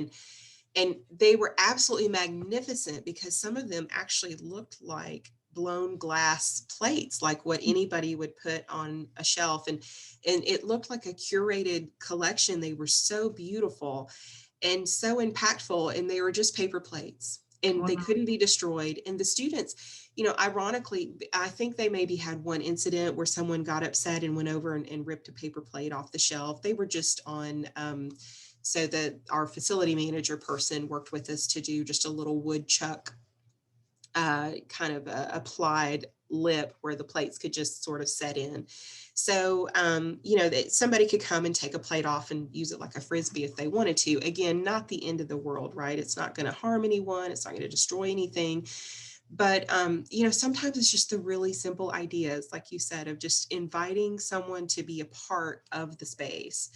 And they were absolutely magnificent because some of them actually looked like blown glass plates, like what anybody would put on a shelf. And it looked like a curated collection. They were so beautiful and so impactful, and they were just paper plates, and Wow. they couldn't be destroyed. And the students, you know, ironically, I think they maybe had one incident where someone got upset and went over and ripped a paper plate off the shelf. They were just on, so that our facility manager person worked with us to do just a little woodchuck kind of applied lip where the plates could just sort of set in. So, you know, that somebody could come and take a plate off and use it like a Frisbee if they wanted to. Again, not the end of the world, right? It's not going to harm anyone. It's not going to destroy anything. But, you know, sometimes it's just the really simple ideas, like you said, of just inviting someone to be a part of the space.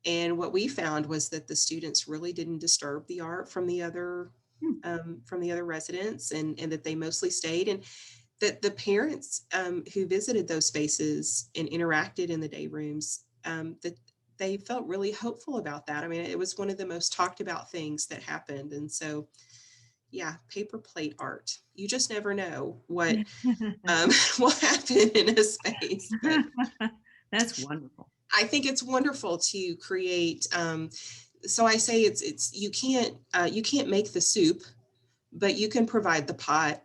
And what we found was that the students really didn't disturb the art from the other residents, and that they mostly stayed, and that the parents who visited those spaces and interacted in the day rooms, that they felt really hopeful about that. I mean, it was one of the most talked about things that happened. And so, yeah, paper plate art. You just never know what will happen in a space. But That's wonderful. I think it's wonderful to create. So I say you can't make the soup, but you can provide the pot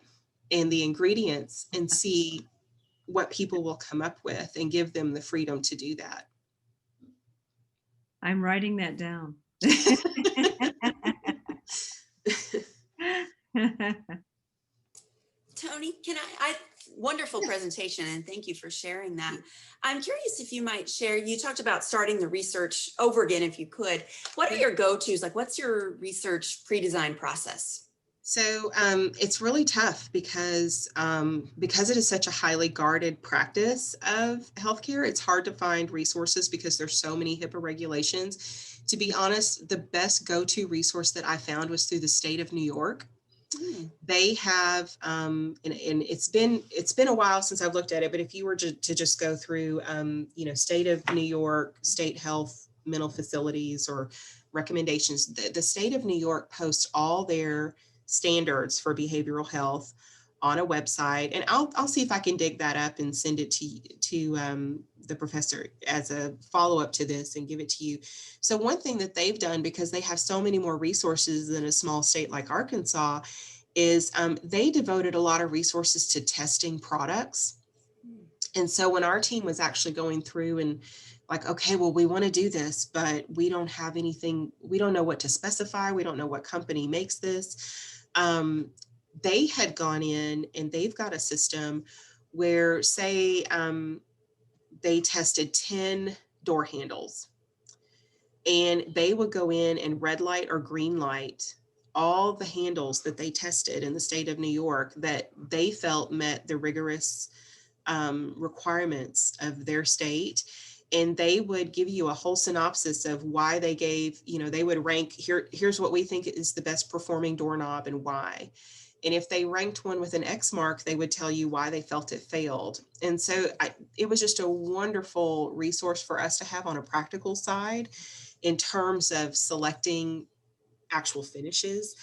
and the ingredients and see what people will come up with and give them the freedom to do that. I'm writing that down. Toni, wonderful presentation, and thank you for sharing that. I'm curious if you might share, you talked about starting the research over again, if you could. What are your go-tos? Like, what's your research pre-design process? So it's really tough because it is such a highly guarded practice of healthcare. It's hard to find resources because there's so many HIPAA regulations. To be honest, the best go-to resource that I found was through the state of New York. They have, and it's been a while since I've looked at it, but if you were to just go through, state of New York, state health, mental facilities, or recommendations, the state of New York posts all their standards for behavioral health on a website, and I'll see if I can dig that up and send it to the professor as a follow-up to this and give it to you. So one thing that they've done, because they have so many more resources than a small state like Arkansas, is they devoted a lot of resources to testing products. And so when our team was actually going through and like, okay, well, we want to do this, but we don't have anything, we don't know what to specify, we don't know what company makes this. They had gone in and they've got a system where, say, they tested 10 door handles, and they would go in and red light or green light all the handles that they tested in the state of New York that they felt met the rigorous requirements of their state. And they would give you a whole synopsis of why they gave, they would rank, here's what we think is the best performing doorknob and why. And if they ranked one with an X mark, they would tell you why they felt it failed. And so it was just a wonderful resource for us to have on a practical side in terms of selecting actual finishes.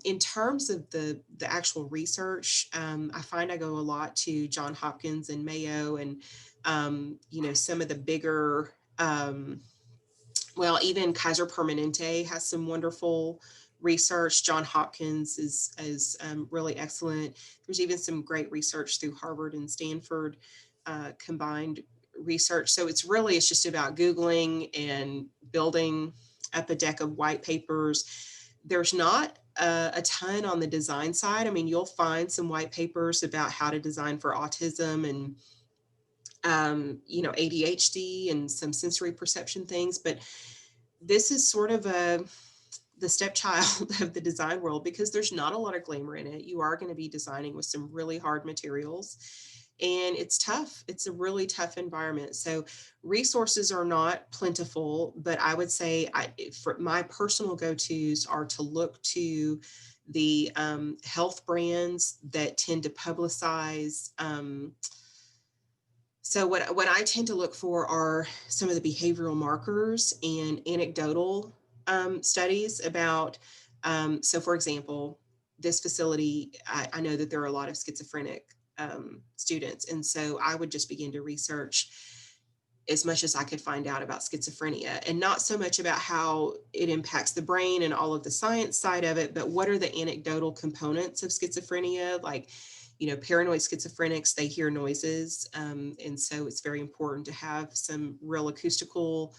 In terms of the actual research, I find I go a lot to Johns Hopkins and Mayo and, some of the bigger, even Kaiser Permanente has some wonderful research. Johns Hopkins is really excellent. There's even some great research through Harvard and Stanford combined research. So it's just about Googling and building up a deck of white papers. There's not a ton on the design side. I mean, you'll find some white papers about how to design for autism and ADHD and some sensory perception things, but this is sort of the stepchild of the design world because there's not a lot of glamour in it. You are going to be designing with some really hard materials, and it's tough. It's a really tough environment. So resources are not plentiful, but I would say for my personal go-tos are to look to the health brands that tend to publicize. So what I tend to look for are some of the behavioral markers and anecdotal studies about, so for example, this facility, I know that there are a lot of schizophrenic students. And so I would just begin to research as much as I could find out about schizophrenia, and not so much about how it impacts the brain and all of the science side of it, but what are the anecdotal components of schizophrenia? Like, paranoid schizophrenics, they hear noises. And so it's very important to have some real acoustical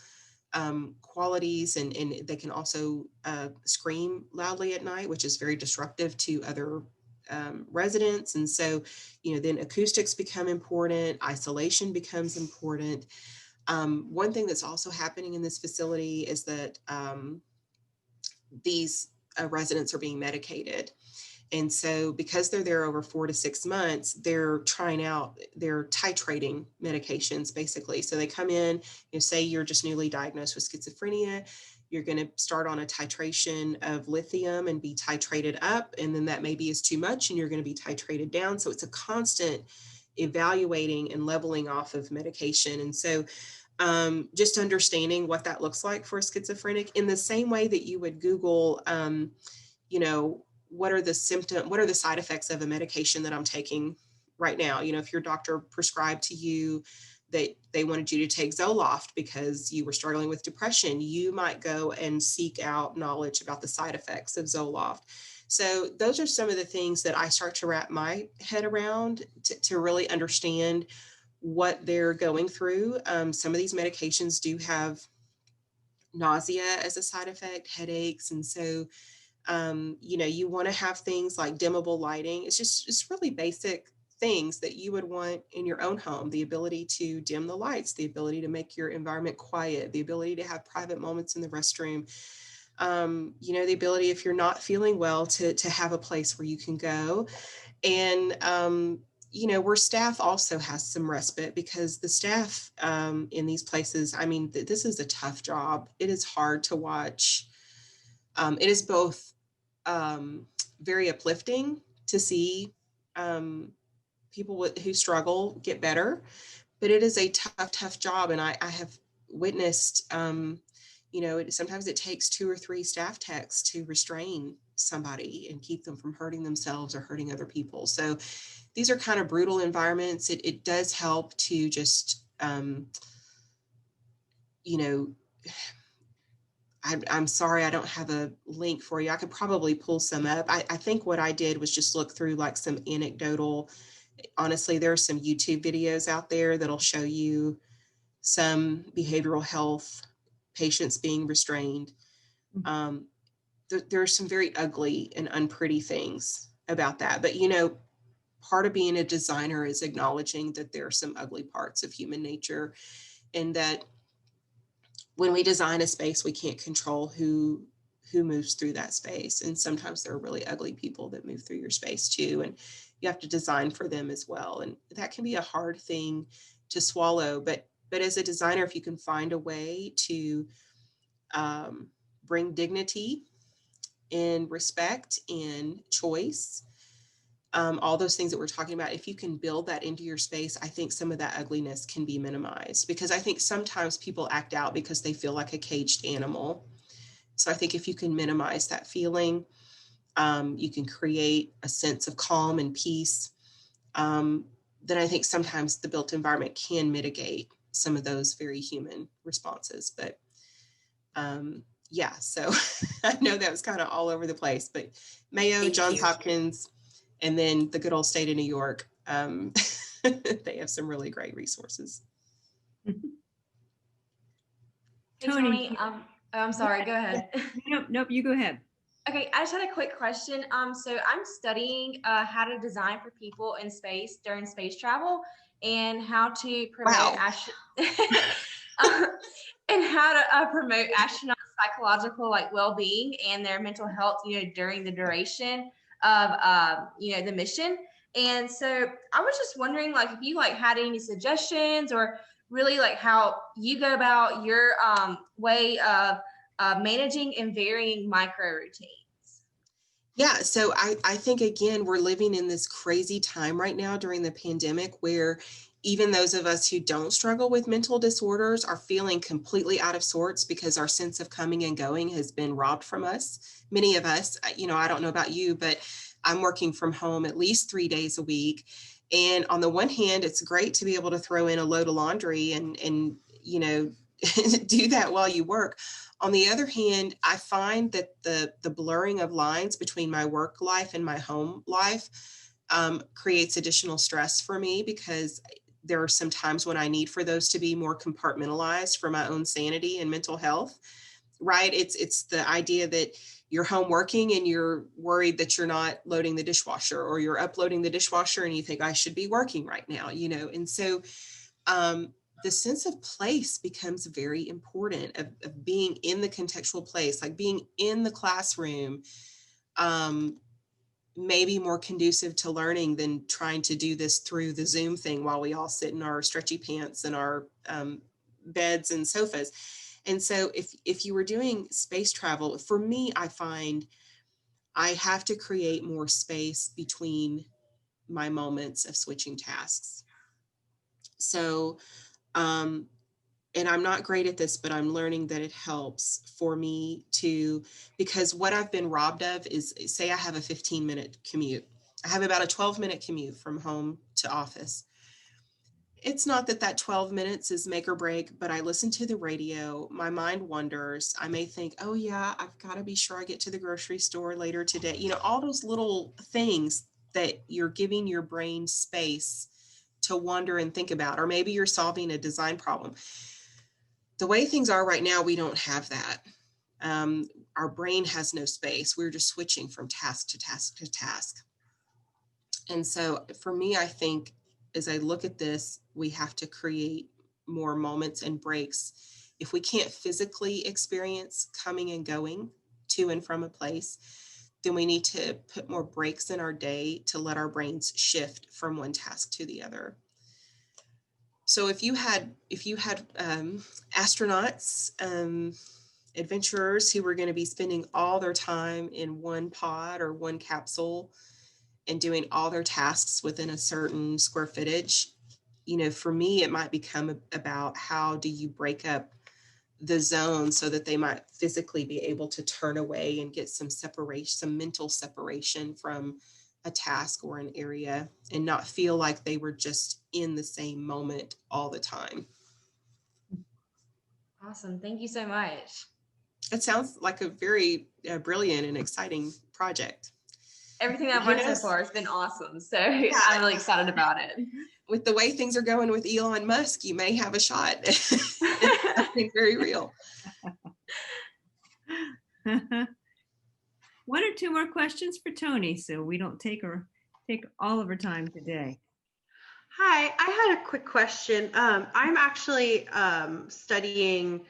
qualities, and they can also scream loudly at night, which is very disruptive to other residents. And so, then acoustics become important, isolation becomes important. One thing that's also happening in this facility is that these residents are being medicated. And so because they're there over 4 to 6 months, they're titrating medications basically. So they come in, say you're just newly diagnosed with schizophrenia, you're going to start on a titration of lithium and be titrated up. And then that maybe is too much and you're going to be titrated down. So it's a constant evaluating and leveling off of medication. And so just understanding what that looks like for a schizophrenic in the same way that you would Google, what are the symptoms, what are the side effects of a medication that I'm taking right now? If your doctor prescribed to you they wanted you to take Zoloft because you were struggling with depression, you might go and seek out knowledge about the side effects of Zoloft. So those are some of the things that I start to wrap my head around to really understand what they're going through. Some of these medications do have nausea as a side effect, headaches. And so, you want to have things like dimmable lighting. It's really basic things that you would want in your own home, the ability to dim the lights, the ability to make your environment quiet, the ability to have private moments in the restroom, the ability, if you're not feeling well, to have a place where you can go. And, where staff also has some respite, because the staff in these places, I mean, this is a tough job. It is hard to watch. It is both very uplifting to see people who struggle get better, but it is a tough job. And I have witnessed, sometimes it takes 2 or 3 staff techs to restrain somebody and keep them from hurting themselves or hurting other people. So these are kind of brutal environments. It does help to just, I'm sorry, I don't have a link for you. I could probably pull some up. I think what I did was just look through like some anecdotal, honestly, there are some YouTube videos out there that'll show you some behavioral health patients being restrained. There are some very ugly and unpretty things about that. But, part of being a designer is acknowledging that there are some ugly parts of human nature, and that when we design a space, we can't control who moves through that space. And sometimes there are really ugly people that move through your space too. And you have to design for them as well. And that can be a hard thing to swallow. But as a designer, if you can find a way to bring dignity and respect and choice, all those things that we're talking about, if you can build that into your space, I think some of that ugliness can be minimized, because I think sometimes people act out because they feel like a caged animal. So I think if you can minimize that feeling, you can create a sense of calm and peace, then I think sometimes the built environment can mitigate some of those very human responses. But so I know that was kind of all over the place, but Mayo, Thank Johns you. Hopkins, and then the good old state of New York, they have some really great resources. Hey, Toni, Toni, I'm sorry, go ahead. Nope, you go ahead. Okay, I just had a quick question. So I'm studying how to design for people in space during space travel, and how to promote and how to promote astronauts' psychological well-being and their mental health, during the duration of the mission. And so I was just wondering, if you had any suggestions, or really how you go about your way of managing and varying micro routines. Yeah, so I think, again, we're living in this crazy time right now during the pandemic, where even those of us who don't struggle with mental disorders are feeling completely out of sorts because our sense of coming and going has been robbed from us. Many of us, I don't know about you, but I'm working from home at least 3 days a week. And on the one hand, it's great to be able to throw in a load of laundry and do that while you work. On the other hand, I find that the blurring of lines between my work life and my home life creates additional stress for me, because there are some times when I need for those to be more compartmentalized for my own sanity and mental health, right? It's the idea that you're home working and you're worried that you're not loading the dishwasher, or you're uploading the dishwasher and you think I should be working right now, and so the sense of place becomes very important, of being in the contextual place, like being in the classroom, maybe more conducive to learning than trying to do this through the Zoom thing while we all sit in our stretchy pants and our beds and sofas. And so if you were doing space travel, for me, I find I have to create more space between my moments of switching tasks. So, and I'm not great at this, but I'm learning that it helps for me because what I've been robbed of is, say I have a 15-minute commute. I have about a 12-minute commute from home to office. it's not that 12 minutes is make or break, but I listen to the radio, my mind wanders. I may think, oh yeah, I've got to be sure I get to the grocery store later today. You know, all those little things that you're giving your brain space to wonder and think about, or maybe you're solving a design problem. The way things are right now, we don't have that. Our brain has no space. We're just switching from task to task to task. And so for me, I think as I look at this, we have to create more moments and breaks. If we can't physically experience coming and going to and from a place, then we need to put more breaks in our day to let our brains shift from one task to the other. So if you had astronauts, adventurers who were going to be spending all their time in one pod or one capsule and doing all their tasks within a certain square footage, you know, for me, it might become about how do you break up the zone so that they might physically be able to turn away and get some separation, some mental separation from a task or an area, and not feel like they were just in the same moment all the time. Awesome. Thank you so much. It sounds like a very brilliant and exciting project. Everything I've learned so far has been awesome. So Yeah. I'm really excited about it. With the way things are going with Elon Musk, you may have a shot. It's something very real. One or two more questions for Toni, so we don't take all of her time today. Hi, I had a quick question. I'm actually studying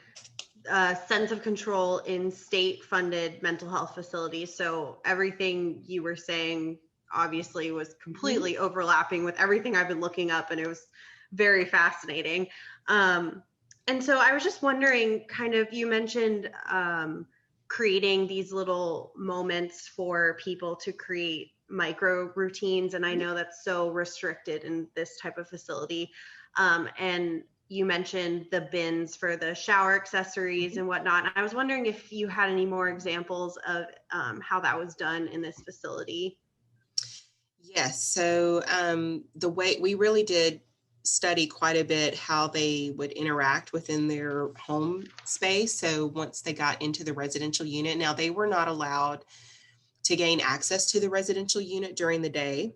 sense of control in state-funded mental health facilities. So everything you were saying obviously was completely overlapping with everything I've been looking up, and it was very fascinating. And so I was just wondering, kind of, you mentioned creating these little moments for people to create micro routines, and I know that's so restricted in this type of facility. And you mentioned the bins for the shower accessories and whatnot. And I was wondering if you had any more examples of how that was done in this facility. Yes, so the way we really did study quite a bit how they would interact within their home space. So once they got into the residential unit, now they were not allowed to gain access to the residential unit during the day.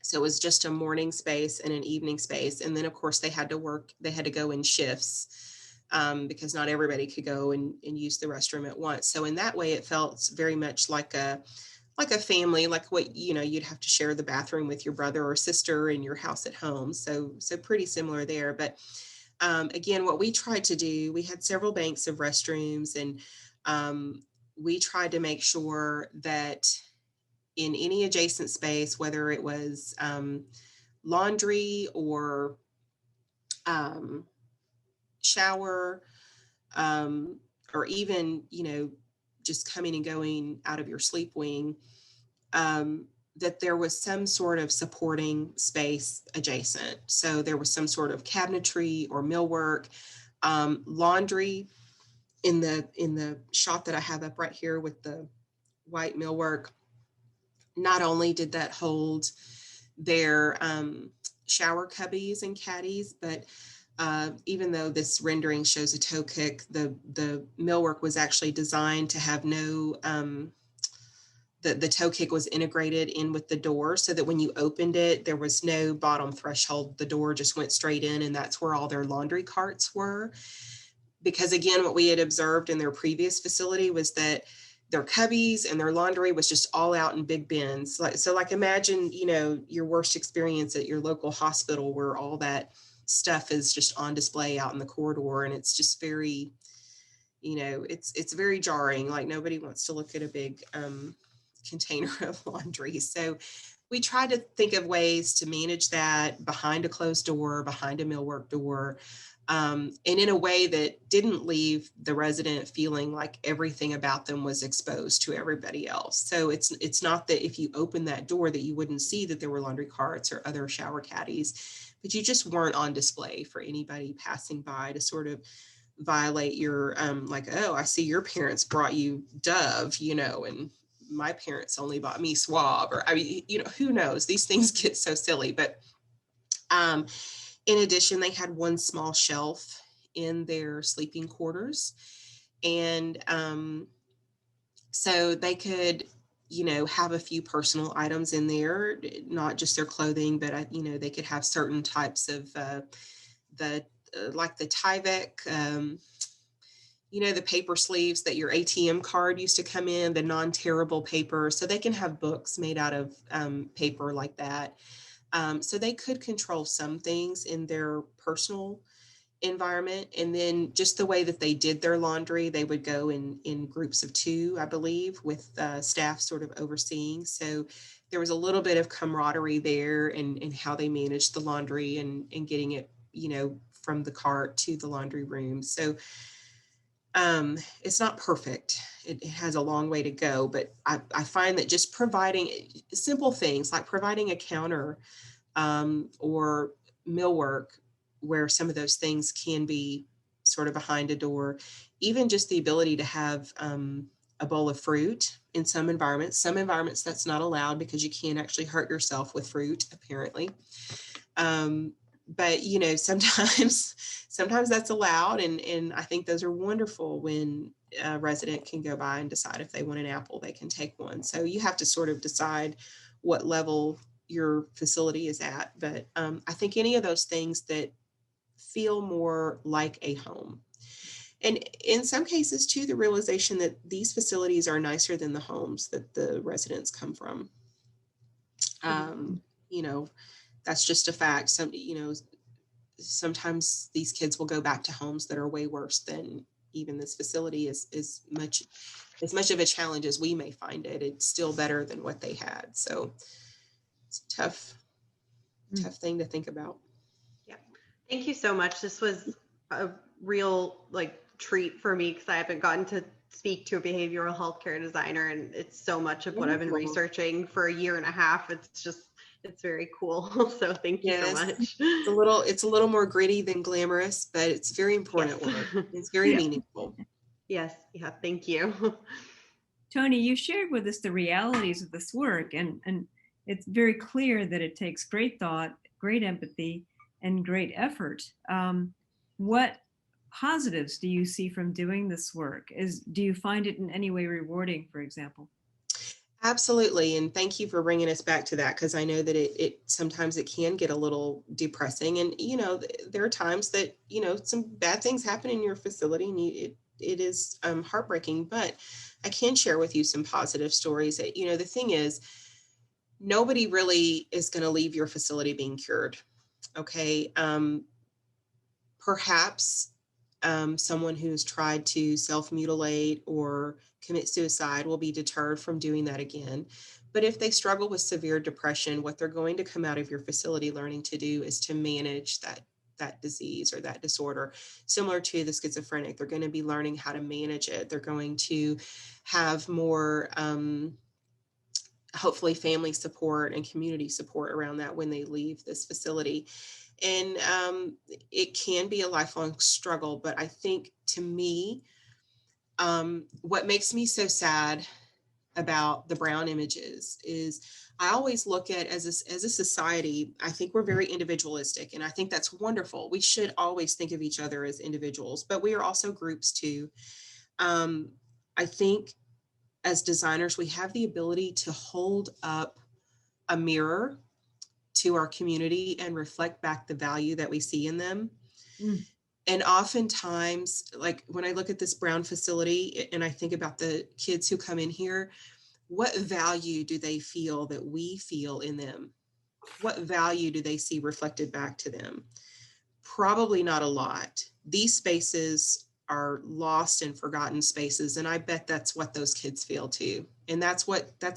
So it was just a morning space and an evening space. And then of course they had to go in shifts because not everybody could go and use the restroom at once. So in that way, it felt very much like a family, like what, you know, you'd have to share the bathroom with your brother or sister in your house at home. So pretty similar there. But again, what we tried to do, we had several banks of restrooms, and we tried to make sure that in any adjacent space, whether it was laundry or shower, or even, you know, just coming and going out of your sleep wing, that there was some sort of supporting space adjacent. So there was some sort of cabinetry or millwork, laundry in the shot that I have up right here with the white millwork. Not only did that hold their shower cubbies and caddies, but even though this rendering shows a toe kick, the millwork was actually designed to have no, the toe kick was integrated in with the door so that when you opened it, there was no bottom threshold. The door just went straight in, and that's where all their laundry carts were. Because again, what we had observed in their previous facility was that their cubbies and their laundry was just all out in big bins. Like imagine, you know, your worst experience at your local hospital where all that stuff is just on display out in the corridor, and it's just very, you know, it's very jarring. Like nobody wants to look at a big container of laundry. So we tried to think of ways to manage that behind a closed door, behind a millwork door, and in a way that didn't leave the resident feeling like everything about them was exposed to everybody else. So it's not that if you open that door that you wouldn't see that there were laundry carts or other shower caddies, but you just weren't on display for anybody passing by to sort of violate your, like, oh, I see your parents brought you Dove, you know, and my parents only bought me Swab, or I mean, you know, who knows? These things get so silly, but In addition, they had one small shelf in their sleeping quarters. And so they could, have a few personal items in there, not just their clothing, but, they could have certain types of like the Tyvek, the paper sleeves that your ATM card used to come in, the non-tearable paper. So they can have books made out of paper like that. So they could control some things in their personal environment. And then just the way that they did their laundry, they would go in groups of 2, I believe, with staff sort of overseeing. So there was a little bit of camaraderie there in how they managed the laundry and getting it, from the cart to the laundry room. So it's not perfect. It has a long way to go, but I find that just providing simple things like providing a counter or millwork where some of those things can be sort of behind a door, even just the ability to have a bowl of fruit in some environments that's not allowed because you can actually hurt yourself with fruit, apparently. But sometimes that's allowed, and I think those are wonderful when a resident can go by and decide if they want an apple, they can take one. So you have to sort of decide what level your facility is at. But I think any of those things that feel more like a home. And in some cases too, the realization that these facilities are nicer than the homes that the residents come from. That's just a fact. Sometimes these kids will go back to homes that are way worse than even this facility is as much of a challenge as we may find it. It's still better than what they had. So it's a tough thing to think about. Yeah. Thank you so much. This was a real treat for me because I haven't gotten to speak to a behavioral healthcare designer, and it's so much of what I've been researching for a year and a half. It's very cool. So thank you so much. It's a little more gritty than glamorous, but it's very important work. It's very meaningful. Yes. Yeah. Thank you. Toni, you shared with us the realities of this work, and it's very clear that it takes great thought, great empathy, and great effort. What positives do you see from doing this work? Do you find it in any way rewarding, for example? Absolutely. And thank you for bringing us back to that, because I know that it sometimes it can get a little depressing. And, there are times that, some bad things happen in your facility and it is heartbreaking, but I can share with you some positive stories that, the thing is, nobody really is going to leave your facility being cured. Okay. Perhaps someone who's tried to self-mutilate or commit suicide will be deterred from doing that again. But if they struggle with severe depression, what they're going to come out of your facility learning to do is to manage that disease or that disorder. Similar to the schizophrenic, they're going to be learning how to manage it. They're going to have more, hopefully, family support and community support around that when they leave this facility. And it can be a lifelong struggle, but I think, to me, what makes me so sad about the Brown images is I always look at as a society, I think we're very individualistic, and I think that's wonderful. We should always think of each other as individuals, but we are also groups too. I think as designers, we have the ability to hold up a mirror to our community and reflect back the value that we see in them. And oftentimes, like when I look at this Brown facility and I think about the kids who come in here, what value do they feel that we feel in them? What value do they see reflected back to them? Probably not a lot. These spaces are lost and forgotten spaces. And I bet that's what those kids feel too. And that's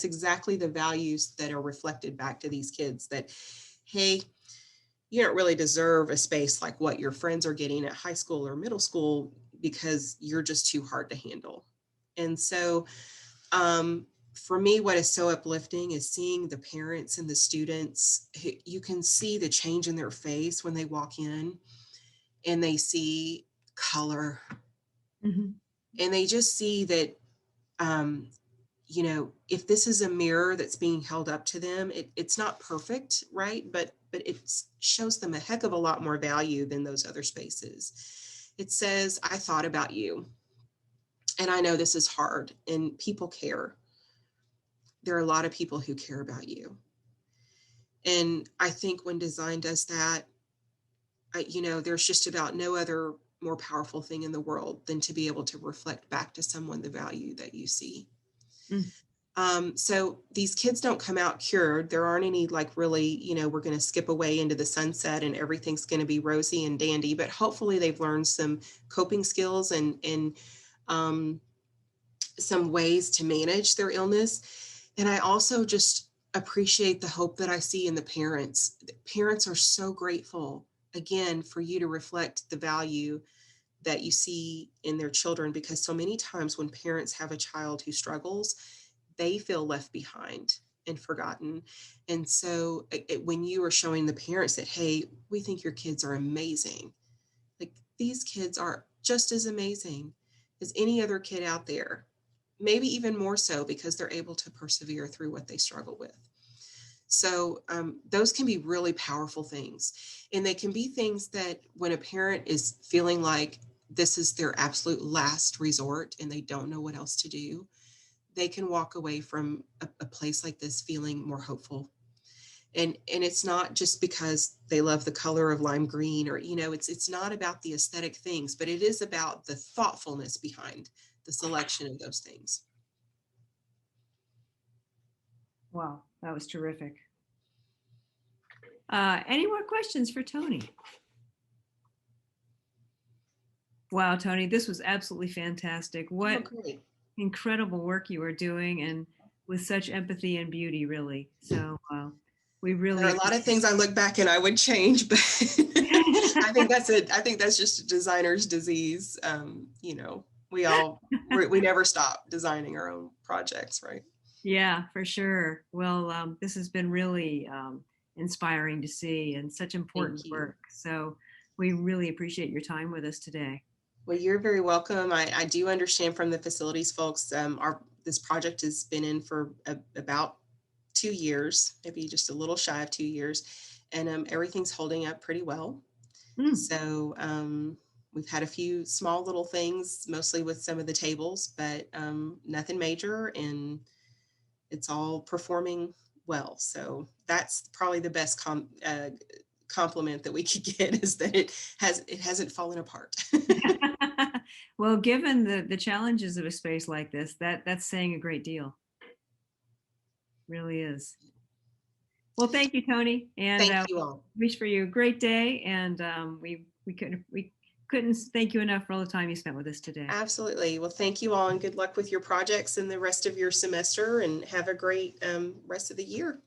exactly the values that are reflected back to these kids, that, hey, you don't really deserve a space like what your friends are getting at high school or middle school because you're just too hard to handle. And so for me, what is so uplifting is seeing the parents and the students. You can see the change in their face when they walk in and they see color. And they just see that you know, if this is a mirror that's being held up to them, it's not perfect, right? But it shows them a heck of a lot more value than those other spaces. It says, I thought about you. And I know this is hard and people care. There are a lot of people who care about you. And I think when design does that, you know, there's just about no other more powerful thing in the world than to be able to reflect back to someone the value that you see. So these kids don't come out cured. There aren't any like really, you know, we're going to skip away into the sunset and everything's going to be rosy and dandy, but hopefully they've learned some coping skills and some ways to manage their illness. And I also just appreciate the hope that I see in the parents. The parents are so grateful, again, for you to reflect the value that you see in their children, because so many times when parents have a child who struggles, they feel left behind and forgotten. And so when you are showing the parents that, hey, we think your kids are amazing, like these kids are just as amazing as any other kid out there, maybe even more so because they're able to persevere through what they struggle with. So those can be really powerful things. And they can be things that when a parent is feeling like this is their absolute last resort and they don't know what else to do, they can walk away from a place like this feeling more hopeful. And it's not just because they love the color of lime green or, you know, it's not about the aesthetic things, but it is about the thoughtfulness behind the selection of those things. Wow, that was terrific. Any more questions for Toni? Wow, Toni, this was absolutely fantastic. What great. Incredible work you are doing, and with such empathy and beauty, really. So we really. There are a lot of things I look back and I would change, but I think that's just a designer's disease. You know, we never stop designing our own projects, right? Yeah, for sure. Well, this has been really inspiring to see and such important work. So we really appreciate your time with us today. Well, you're very welcome. I do understand from the facilities folks, this project has been in for about 2 years, maybe just a little shy of 2 years, and everything's holding up pretty well. So we've had a few small little things, mostly with some of the tables, but nothing major, and it's all performing well. So that's probably the best compliment that we could get, is that it hasn't fallen apart. Well, given the challenges of a space like this, that's saying a great deal. Really is. Well, thank you, Toni, and thank you all. Wish for you a great day, and we couldn't thank you enough for all the time you spent with us today. Absolutely. Well, thank you all, and good luck with your projects and the rest of your semester, and have a great rest of the year.